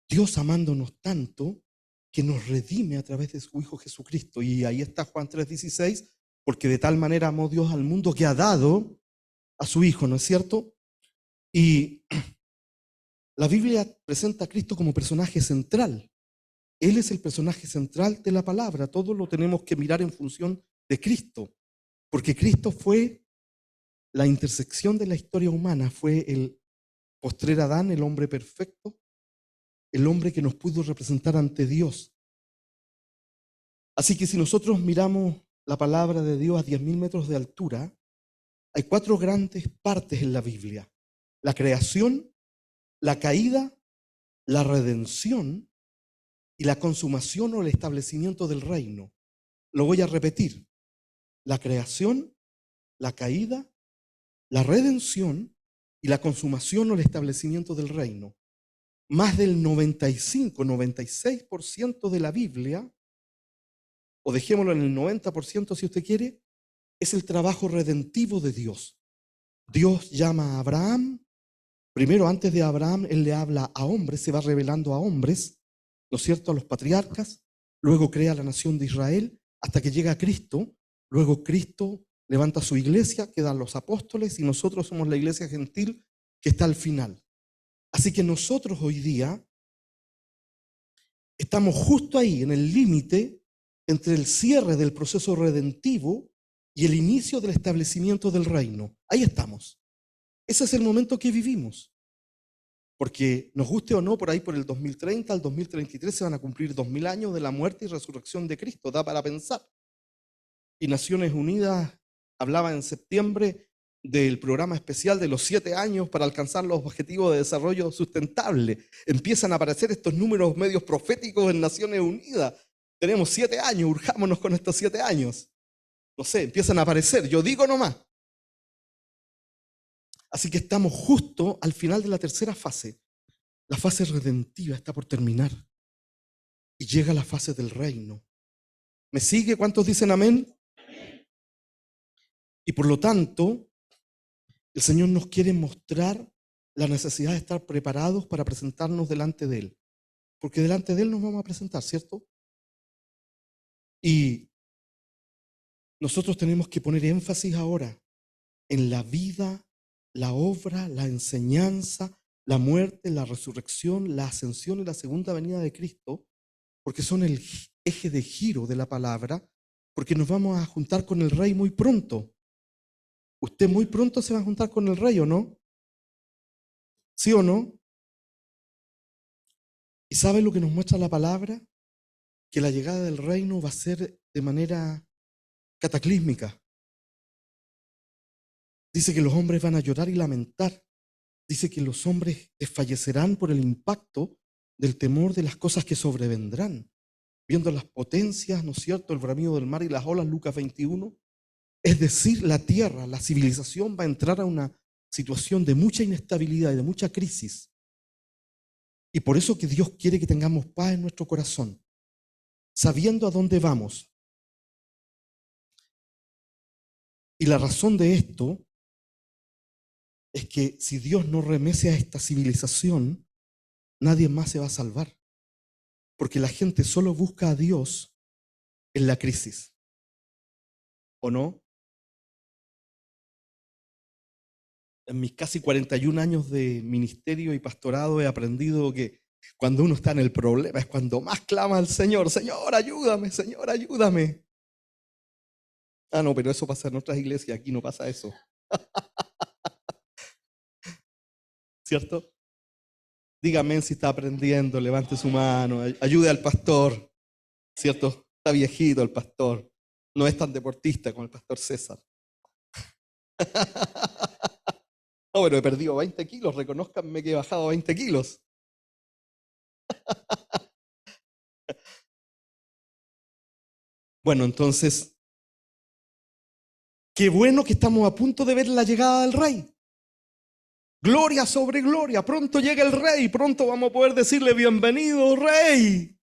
Dios amándonos tanto que nos redime a través de su Hijo Jesucristo. Y ahí está Juan 3:16, porque de tal manera amó Dios al mundo que ha dado a su Hijo, ¿no es cierto? Y la Biblia presenta a Cristo como personaje central. Él es el personaje central de la palabra. Todo lo tenemos que mirar en función de Cristo, porque Cristo fue la intersección de la historia humana, fue el postrer Adán, el hombre perfecto, el hombre que nos pudo representar ante Dios. Así que si nosotros miramos la palabra de Dios a 10.000 metros de altura, hay 4 grandes partes en la Biblia: la creación, la caída, la redención y la consumación o el establecimiento del reino. Lo voy a repetir: la creación, la caída, la redención y la consumación o el establecimiento del reino. Más del 95-96% de la Biblia, o dejémoslo en el 90% si usted quiere, es el trabajo redentivo de Dios. Dios llama a Abraham. Primero, antes de Abraham, Él le habla a hombres, se va revelando a hombres, ¿no es cierto?, a los patriarcas. Luego crea la nación de Israel hasta que llega Cristo. Luego Cristo levanta su iglesia, quedan los apóstoles y nosotros somos la iglesia gentil que está al final. Así que nosotros hoy día estamos justo ahí, en el límite entre el cierre del proceso redentivo y el inicio del establecimiento del reino. Ahí estamos. Ese es el momento que vivimos. Porque nos guste o no, por ahí por el 2030 al 2033 se van a cumplir 2000 años de la muerte y resurrección de Cristo. Da para pensar. Y Naciones Unidas hablaba en septiembre del programa especial de los 7 años para alcanzar los objetivos de desarrollo sustentable. Empiezan a aparecer estos números medios proféticos en Naciones Unidas. Tenemos 7 años, urjámonos con estos 7 años. No sé, empiezan a aparecer, yo digo nomás. Así que estamos justo al final de la tercera fase. La fase redentiva está por terminar. Y llega la fase del reino. ¿Me sigue? ¿Cuántos dicen amén? Y por lo tanto, el Señor nos quiere mostrar la necesidad de estar preparados para presentarnos delante de Él. Porque delante de Él nos vamos a presentar, ¿cierto? Y nosotros tenemos que poner énfasis ahora en la vida, la obra, la enseñanza, la muerte, la resurrección, la ascensión y la segunda venida de Cristo, porque son el eje de giro de la palabra, porque nos vamos a juntar con el Rey muy pronto. ¿Usted muy pronto se va a juntar con el Rey o no? ¿Sí o no? ¿Y sabe lo que nos muestra la palabra? Que la llegada del reino va a ser de manera cataclísmica. Dice que los hombres van a llorar y lamentar. Dice que los hombres desfallecerán por el impacto del temor de las cosas que sobrevendrán. Viendo las potencias, ¿no es cierto?, el bramido del mar y las olas, Lucas 21. Es decir, la tierra, la civilización va a entrar a una situación de mucha inestabilidad y de mucha crisis. Y por eso que Dios quiere que tengamos paz en nuestro corazón, sabiendo a dónde vamos. Y la razón de esto es que si Dios no remece a esta civilización, nadie más se va a salvar. Porque la gente solo busca a Dios en la crisis. ¿O no? En mis casi 41 años de ministerio y pastorado he aprendido que cuando uno está en el problema es cuando más clama al Señor. Señor, ayúdame, Señor, ayúdame. Ah, no, pero eso pasa en otras iglesias, aquí no pasa eso. ¿Cierto? Dígame si está aprendiendo, levante su mano, ayude al pastor. ¿Cierto? Está viejito el pastor. No es tan deportista como el pastor César. No, pero he perdido 20 kilos, reconózcanme que he bajado 20 kilos. Bueno, entonces, qué bueno que estamos a punto de ver la llegada del Rey. Gloria sobre gloria, pronto llega el Rey, pronto vamos a poder decirle bienvenido Rey,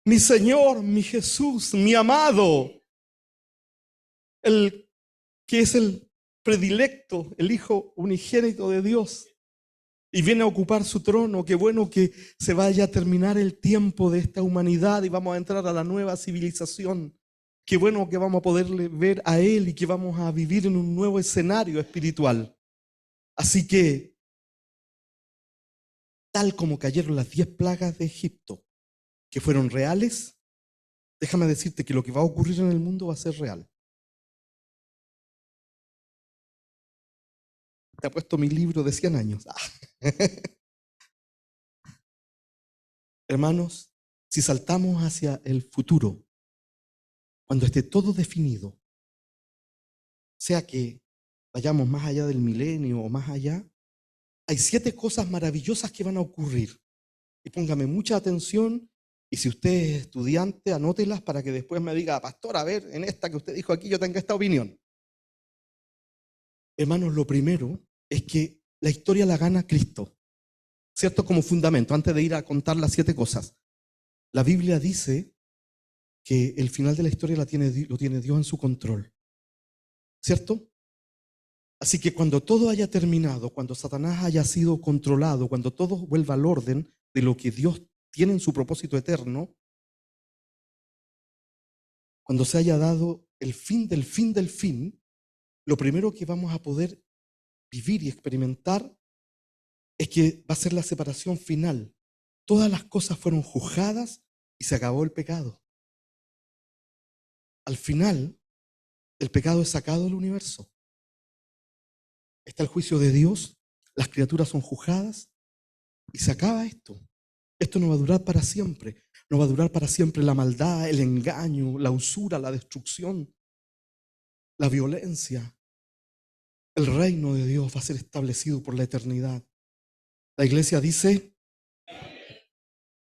mi Señor, mi Jesús, mi amado, el que es el predilecto, el Hijo unigénito de Dios, y viene a ocupar su trono. Qué bueno que se vaya a terminar el tiempo de esta humanidad y vamos a entrar a la nueva civilización. Qué bueno que vamos a poderle ver a Él y que vamos a vivir en un nuevo escenario espiritual. Así que, tal como cayeron las 10 plagas de Egipto, que fueron reales, déjame decirte que lo que va a ocurrir en el mundo va a ser real. Te ha puesto mi libro de 100 años. Hermanos, si saltamos hacia el futuro, cuando esté todo definido, sea que vayamos más allá del milenio o más allá, hay 7 cosas maravillosas que van a ocurrir. Y póngame mucha atención, y si usted es estudiante, anótelas para que después me diga, pastor, a ver, en esta que usted dijo aquí yo tenga esta opinión. Hermanos, lo primero es que la historia la gana Cristo, ¿cierto? Como fundamento, antes de ir a contar las 7 cosas. La Biblia dice que el final de la historia lo tiene Dios en su control, ¿cierto? Así que cuando todo haya terminado, cuando Satanás haya sido controlado, cuando todo vuelva al orden de lo que Dios tiene en su propósito eterno, cuando se haya dado el fin del fin del fin, lo primero que vamos a poder vivir y experimentar es que va a ser la separación final. Todas las cosas fueron juzgadas y se acabó el pecado. Al final, el pecado es sacado del universo. Está el juicio de Dios, las criaturas son juzgadas y se acaba esto. Esto no va a durar para siempre. No va a durar para siempre la maldad, el engaño, la usura, la destrucción, la violencia. El reino de Dios va a ser establecido por la eternidad. La iglesia dice,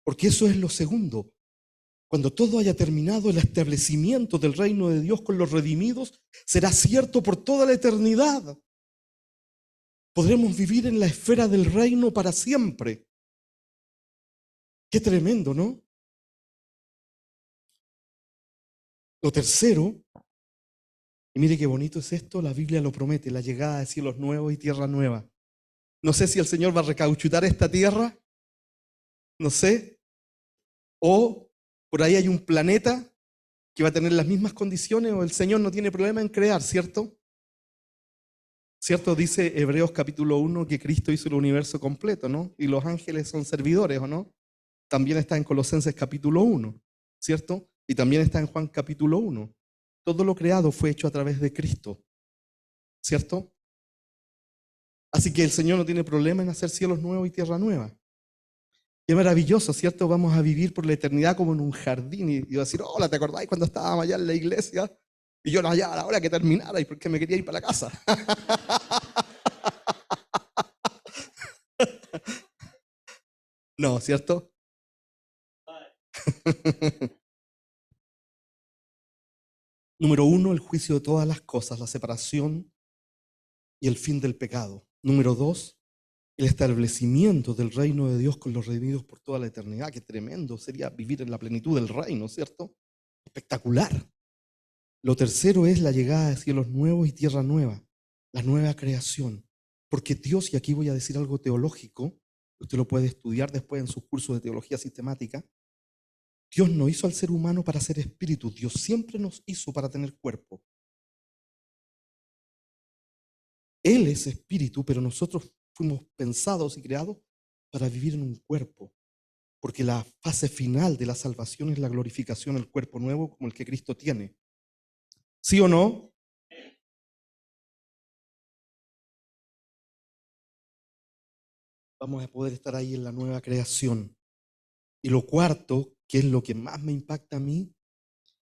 porque eso es lo segundo. Cuando todo haya terminado, el establecimiento del reino de Dios con los redimidos será cierto por toda la eternidad. Podremos vivir en la esfera del reino para siempre. Qué tremendo, ¿no? Lo tercero, y mire qué bonito es esto, la Biblia lo promete, la llegada de cielos nuevos y tierra nueva. No sé si el Señor va a recauchutar esta tierra, no sé, o por ahí hay un planeta que va a tener las mismas condiciones, o el Señor no tiene problema en crear, ¿cierto? ¿Cierto? Dice Hebreos capítulo 1 que Cristo hizo el universo completo, ¿no? Y los ángeles son servidores, ¿o no? También está en Colosenses capítulo 1, ¿cierto? Y también está en Juan capítulo 1. Todo lo creado fue hecho a través de Cristo, ¿cierto? Así que el Señor no tiene problema en hacer cielos nuevos y tierra nueva. Qué maravilloso, ¿cierto? Vamos a vivir por la eternidad como en un jardín y va a decir, hola, ¿te acordáis cuando estábamos allá en la iglesia? Y yo no hallaba a la hora que terminara y porque me quería ir para la casa. No, ¿cierto? Número 1, el juicio de todas las cosas, la separación y el fin del pecado. Número 2, el establecimiento del reino de Dios con los redimidos por toda la eternidad. Qué tremendo sería vivir en la plenitud del reino, ¿cierto? Espectacular. Lo tercero es la llegada de cielos nuevos y tierra nueva, la nueva creación. Porque Dios, y aquí voy a decir algo teológico, usted lo puede estudiar después en sus cursos de teología sistemática, Dios no hizo al ser humano para ser espíritu, Dios siempre nos hizo para tener cuerpo. Él es espíritu, pero nosotros fuimos pensados y creados para vivir en un cuerpo. Porque la fase final de la salvación es la glorificación del cuerpo nuevo como el que Cristo tiene. ¿Sí o no? Vamos a poder estar ahí en la nueva creación. Y lo cuarto, que es lo que más me impacta a mí,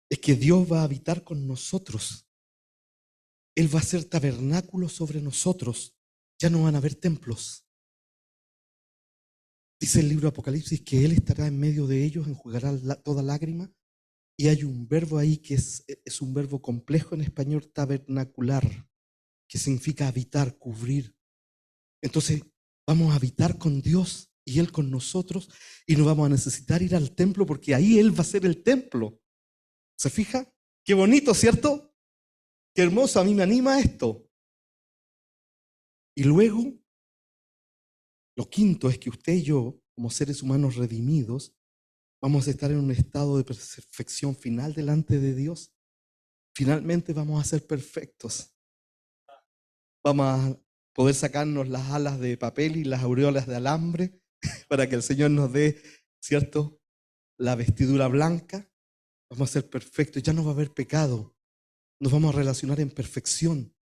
es que Dios va a habitar con nosotros. Él va a ser tabernáculo sobre nosotros. Ya no van a haber templos. Dice el libro de Apocalipsis que Él estará en medio de ellos, enjugará toda lágrima. Y hay un verbo ahí que es un verbo complejo en español, tabernacular, que significa habitar, cubrir. Entonces, vamos a habitar con Dios y Él con nosotros y no vamos a necesitar ir al templo porque ahí Él va a ser el templo. ¿Se fija? Qué bonito, ¿cierto? Qué hermoso, a mí me anima esto. Y luego, lo quinto es que usted y yo, como seres humanos redimidos, vamos a estar en un estado de perfección final delante de Dios. Finalmente vamos a ser perfectos. Vamos a poder sacarnos las alas de papel y las aureolas de alambre para que el Señor nos dé, ¿cierto?, la vestidura blanca. Vamos a ser perfectos, ya no va a haber pecado. Nos vamos a relacionar en perfección.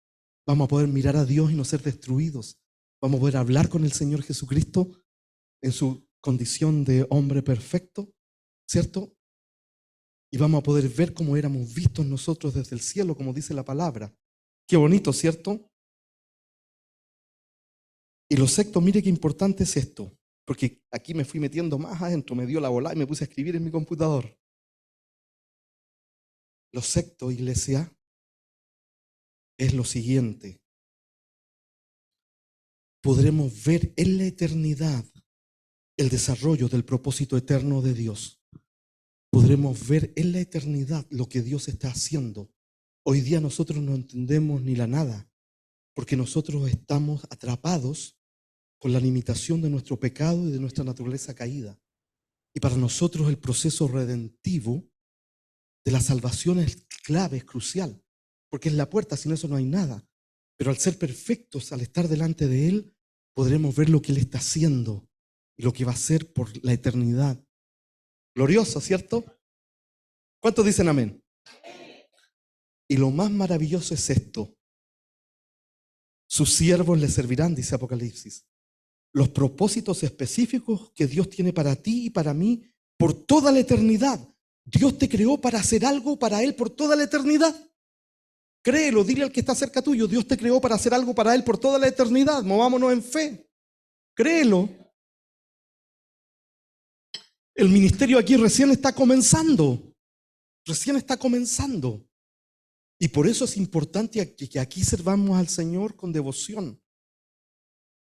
Vamos a poder mirar a Dios y no ser destruidos. Vamos a poder hablar con el Señor Jesucristo en su condición de hombre perfecto, ¿cierto? Y vamos a poder ver cómo éramos vistos nosotros desde el cielo, como dice la palabra. Qué bonito, ¿cierto? Y lo sexto, mire qué importante es esto, porque aquí me fui metiendo más adentro, me dio la bola y me puse a escribir en mi computador. Lo sexto, iglesia, es lo siguiente. Podremos ver en la eternidad el desarrollo del propósito eterno de Dios. Podremos ver en la eternidad lo que Dios está haciendo. Hoy día nosotros no entendemos ni la nada, porque nosotros estamos atrapados por la limitación de nuestro pecado y de nuestra naturaleza caída. Y para nosotros el proceso redentivo de la salvación es clave, es crucial, porque es la puerta, sin eso no hay nada. Pero al ser perfectos, al estar delante de Él, podremos ver lo que Él está haciendo y lo que va a hacer por la eternidad. Glorioso, ¿cierto? ¿Cuántos dicen amén? Y lo más maravilloso es esto. Sus siervos le servirán, dice Apocalipsis. Los propósitos específicos que Dios tiene para ti y para mí por toda la eternidad. Dios te creó para hacer algo para Él por toda la eternidad. Créelo, dile al que está cerca tuyo, Dios te creó para hacer algo para Él por toda la eternidad. Movámonos en fe. Créelo. El ministerio aquí recién está comenzando. Recién está comenzando. Y por eso es importante que aquí servamos al Señor con devoción.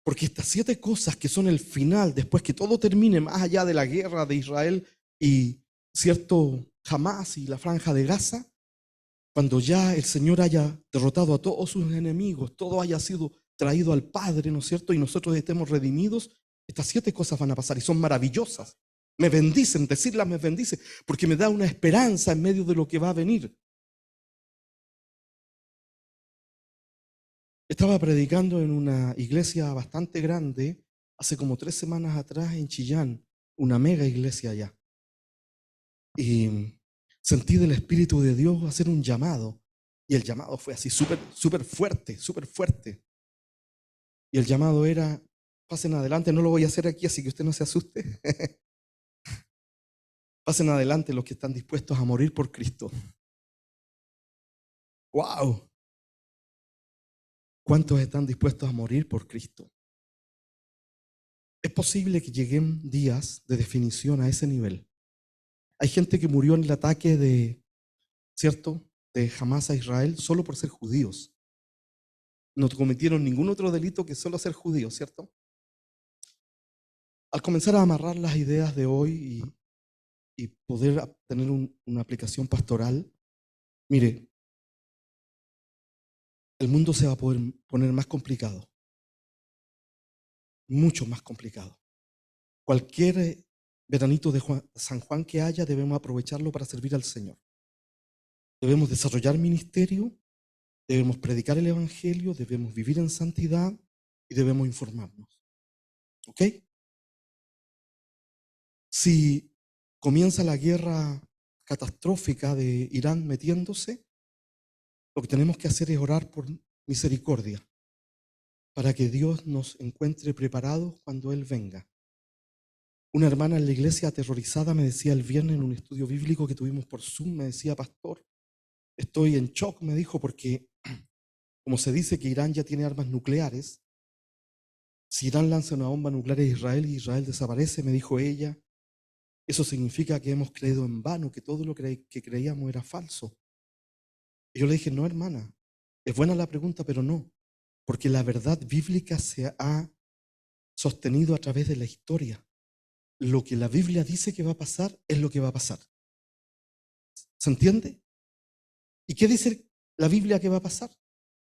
Porque estas 7 cosas que son el final, después que todo termine, más allá de la guerra de Israel y cierto Hamás y la franja de Gaza, cuando ya el Señor haya derrotado a todos sus enemigos, todo haya sido traído al Padre, ¿no es cierto? Y nosotros estemos redimidos, estas 7 cosas van a pasar y son maravillosas. Me bendicen, decirlas me bendice, porque me da una esperanza en medio de lo que va a venir. Estaba predicando en una iglesia bastante grande hace como 3 semanas atrás en Chillán, una mega iglesia allá. Y sentí del Espíritu de Dios hacer un llamado. Y el llamado fue así, súper fuerte, súper fuerte. Y el llamado era, pasen adelante, no lo voy a hacer aquí, así que usted no se asuste. Pasen adelante los que están dispuestos a morir por Cristo. ¡Wow! ¿Cuántos están dispuestos a morir por Cristo? Es posible que lleguen días de definición a ese nivel. Hay gente que murió en el ataque de, ¿cierto?, de Hamás a Israel solo por ser judíos. No cometieron ningún otro delito que solo ser judíos, ¿cierto? Al comenzar a amarrar las ideas de hoy y poder tener una aplicación pastoral, mire, el mundo se va a poder poner más complicado, mucho más complicado. Cualquier veranito de San Juan que haya, debemos aprovecharlo para servir al Señor. Debemos desarrollar ministerio, debemos predicar el Evangelio, debemos vivir en santidad y debemos informarnos. ¿Ok? Si comienza la guerra catastrófica de Irán metiéndose, lo que tenemos que hacer es orar por misericordia, para que Dios nos encuentre preparados cuando Él venga. Una hermana en la iglesia aterrorizada me decía el viernes en un estudio bíblico que tuvimos por Zoom, me decía, pastor, estoy en shock, me dijo, porque como se dice que Irán ya tiene armas nucleares, si Irán lanza una bomba nuclear a Israel y Israel desaparece, me dijo ella, eso significa que hemos creído en vano, que todo lo que creíamos era falso. Y yo le dije, no, hermana, es buena la pregunta, pero no, porque la verdad bíblica se ha sostenido a través de la historia. Lo que la Biblia dice que va a pasar es lo que va a pasar. ¿Se entiende? ¿Y qué dice la Biblia que va a pasar?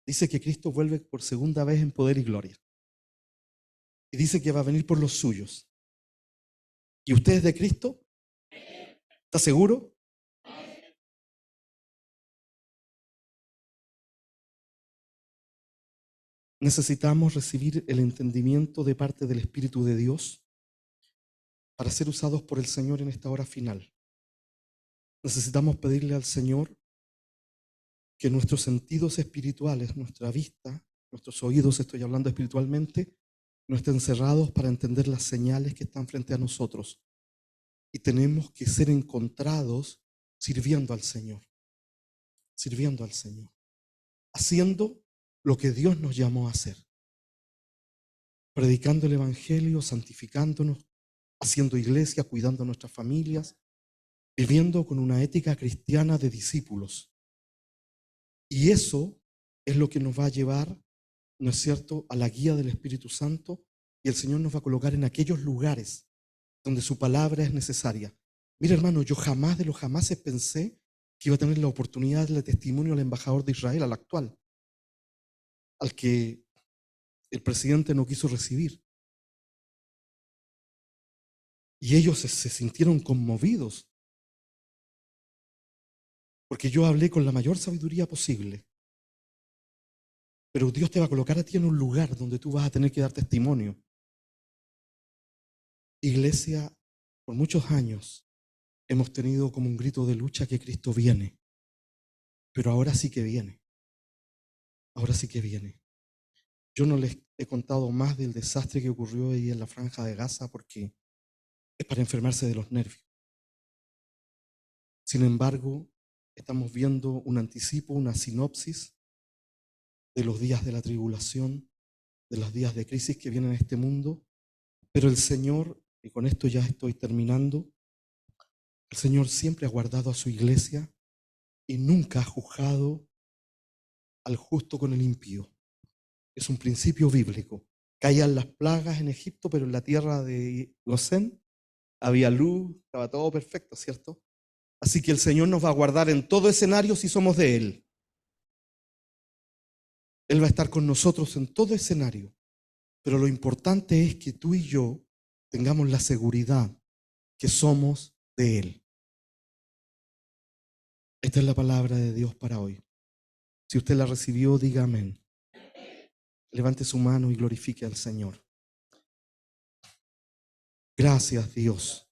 Dice que Cristo vuelve por segunda vez en poder y gloria. Y dice que va a venir por los suyos. ¿Y usted es de Cristo? ¿Está seguro? Necesitamos recibir el entendimiento de parte del Espíritu de Dios para ser usados por el Señor en esta hora final. Necesitamos pedirle al Señor que nuestros sentidos espirituales, nuestra vista, nuestros oídos, estoy hablando espiritualmente, no estén cerrados para entender las señales que están frente a nosotros. Y tenemos que ser encontrados sirviendo al Señor, haciendo lo que Dios nos llamó a hacer, predicando el Evangelio, santificándonos, haciendo iglesia, cuidando a nuestras familias, viviendo con una ética cristiana de discípulos. Y eso es lo que nos va a llevar, ¿no es cierto?, a la guía del Espíritu Santo, y el Señor nos va a colocar en aquellos lugares donde su palabra es necesaria. Mira, hermano, yo jamás de los jamases pensé que iba a tener la oportunidad de darle testimonio al embajador de Israel, al actual, al que el presidente no quiso recibir. Y ellos se sintieron conmovidos, porque yo hablé con la mayor sabiduría posible. Pero Dios te va a colocar a ti en un lugar donde tú vas a tener que dar testimonio. Iglesia, por muchos años hemos tenido como un grito de lucha que Cristo viene. Pero ahora sí que viene. Ahora sí que viene. Yo no les he contado más del desastre que ocurrió ahí en la franja de Gaza porque es para enfermarse de los nervios. Sin embargo, estamos viendo un anticipo, una sinopsis de los días de la tribulación, de los días de crisis que vienen a este mundo, pero el Señor y con esto ya estoy terminando, el Señor siempre ha guardado a su iglesia y nunca ha juzgado al justo con el impío. Es un principio bíblico. Caían las plagas en Egipto, pero en la tierra de Gosén había luz, estaba todo perfecto, ¿cierto? Así que el Señor nos va a guardar en todo escenario si somos de Él. Él va a estar con nosotros en todo escenario. Pero lo importante es que tú y yo tengamos la seguridad que somos de Él. Esta es la palabra de Dios para hoy. Si usted la recibió, diga amén. Levante su mano y glorifique al Señor. Gracias, Dios.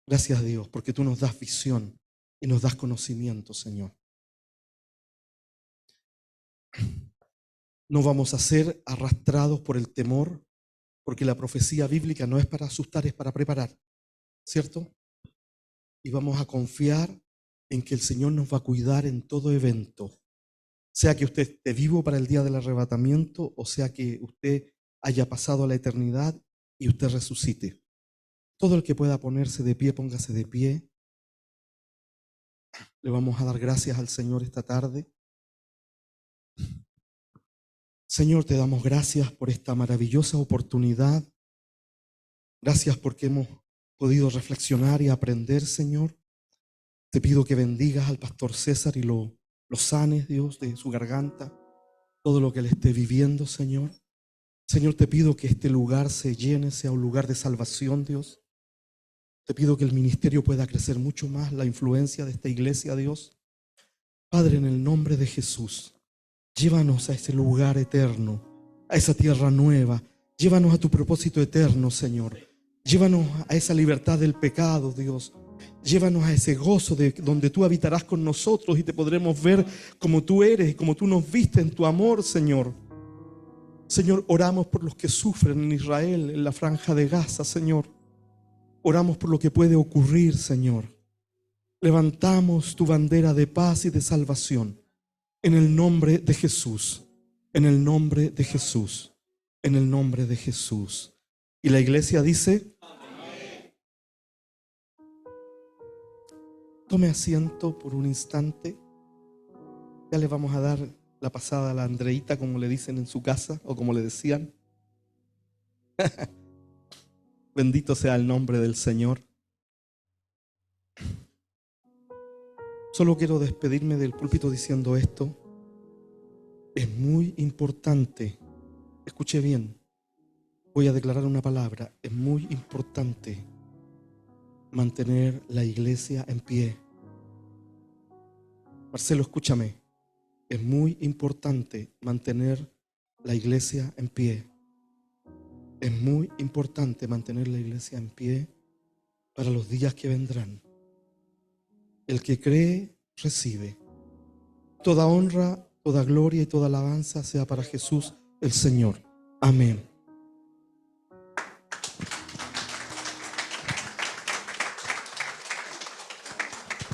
Gracias, Dios, porque tú nos das visión y nos das conocimiento, Señor. No vamos a ser arrastrados por el temor, porque la profecía bíblica no es para asustar, es para preparar, ¿cierto? Y vamos a confiar en que el Señor nos va a cuidar en todo evento. Sea que usted esté vivo para el día del arrebatamiento o sea que usted haya pasado a la eternidad y usted resucite. Todo el que pueda ponerse de pie, póngase de pie. Le vamos a dar gracias al Señor esta tarde. Señor, te damos gracias por esta maravillosa oportunidad. Gracias porque hemos podido reflexionar y aprender, Señor. Te pido que bendigas al pastor César y lo sanes, Dios, de su garganta, todo lo que él esté viviendo, Señor. Señor, te pido que este lugar se llene, sea un lugar de salvación, Dios. Te pido que el ministerio pueda crecer mucho más, la influencia de esta iglesia, Dios. Padre, en el nombre de Jesús, llévanos a ese lugar eterno, a esa tierra nueva. Llévanos a tu propósito eterno, Señor. Llévanos a esa libertad del pecado, Dios. Llévanos a ese gozo de donde tú habitarás con nosotros y te podremos ver como tú eres y como tú nos viste en tu amor, Señor. Señor, oramos por los que sufren en Israel, en la franja de Gaza, Señor. Oramos por lo que puede ocurrir, Señor. Levantamos tu bandera de paz y de salvación en el nombre de Jesús, en el nombre de Jesús, en el nombre de Jesús. Y la iglesia dice: tome asiento por un instante. Ya le vamos a dar la pasada a la Andreita, como le dicen en su casa, o como le decían. Bendito sea el nombre del Señor. Solo quiero despedirme del púlpito diciendo esto. Es muy importante, escuche bien, voy a declarar una palabra. Es muy importante mantener la iglesia en pie. Marcelo, escúchame. Es muy importante mantener la iglesia en pie. Es muy importante mantener la iglesia en pie para los días que vendrán. El que cree, recibe. Toda honra, toda gloria y toda alabanza sea para Jesús el Señor. Amén.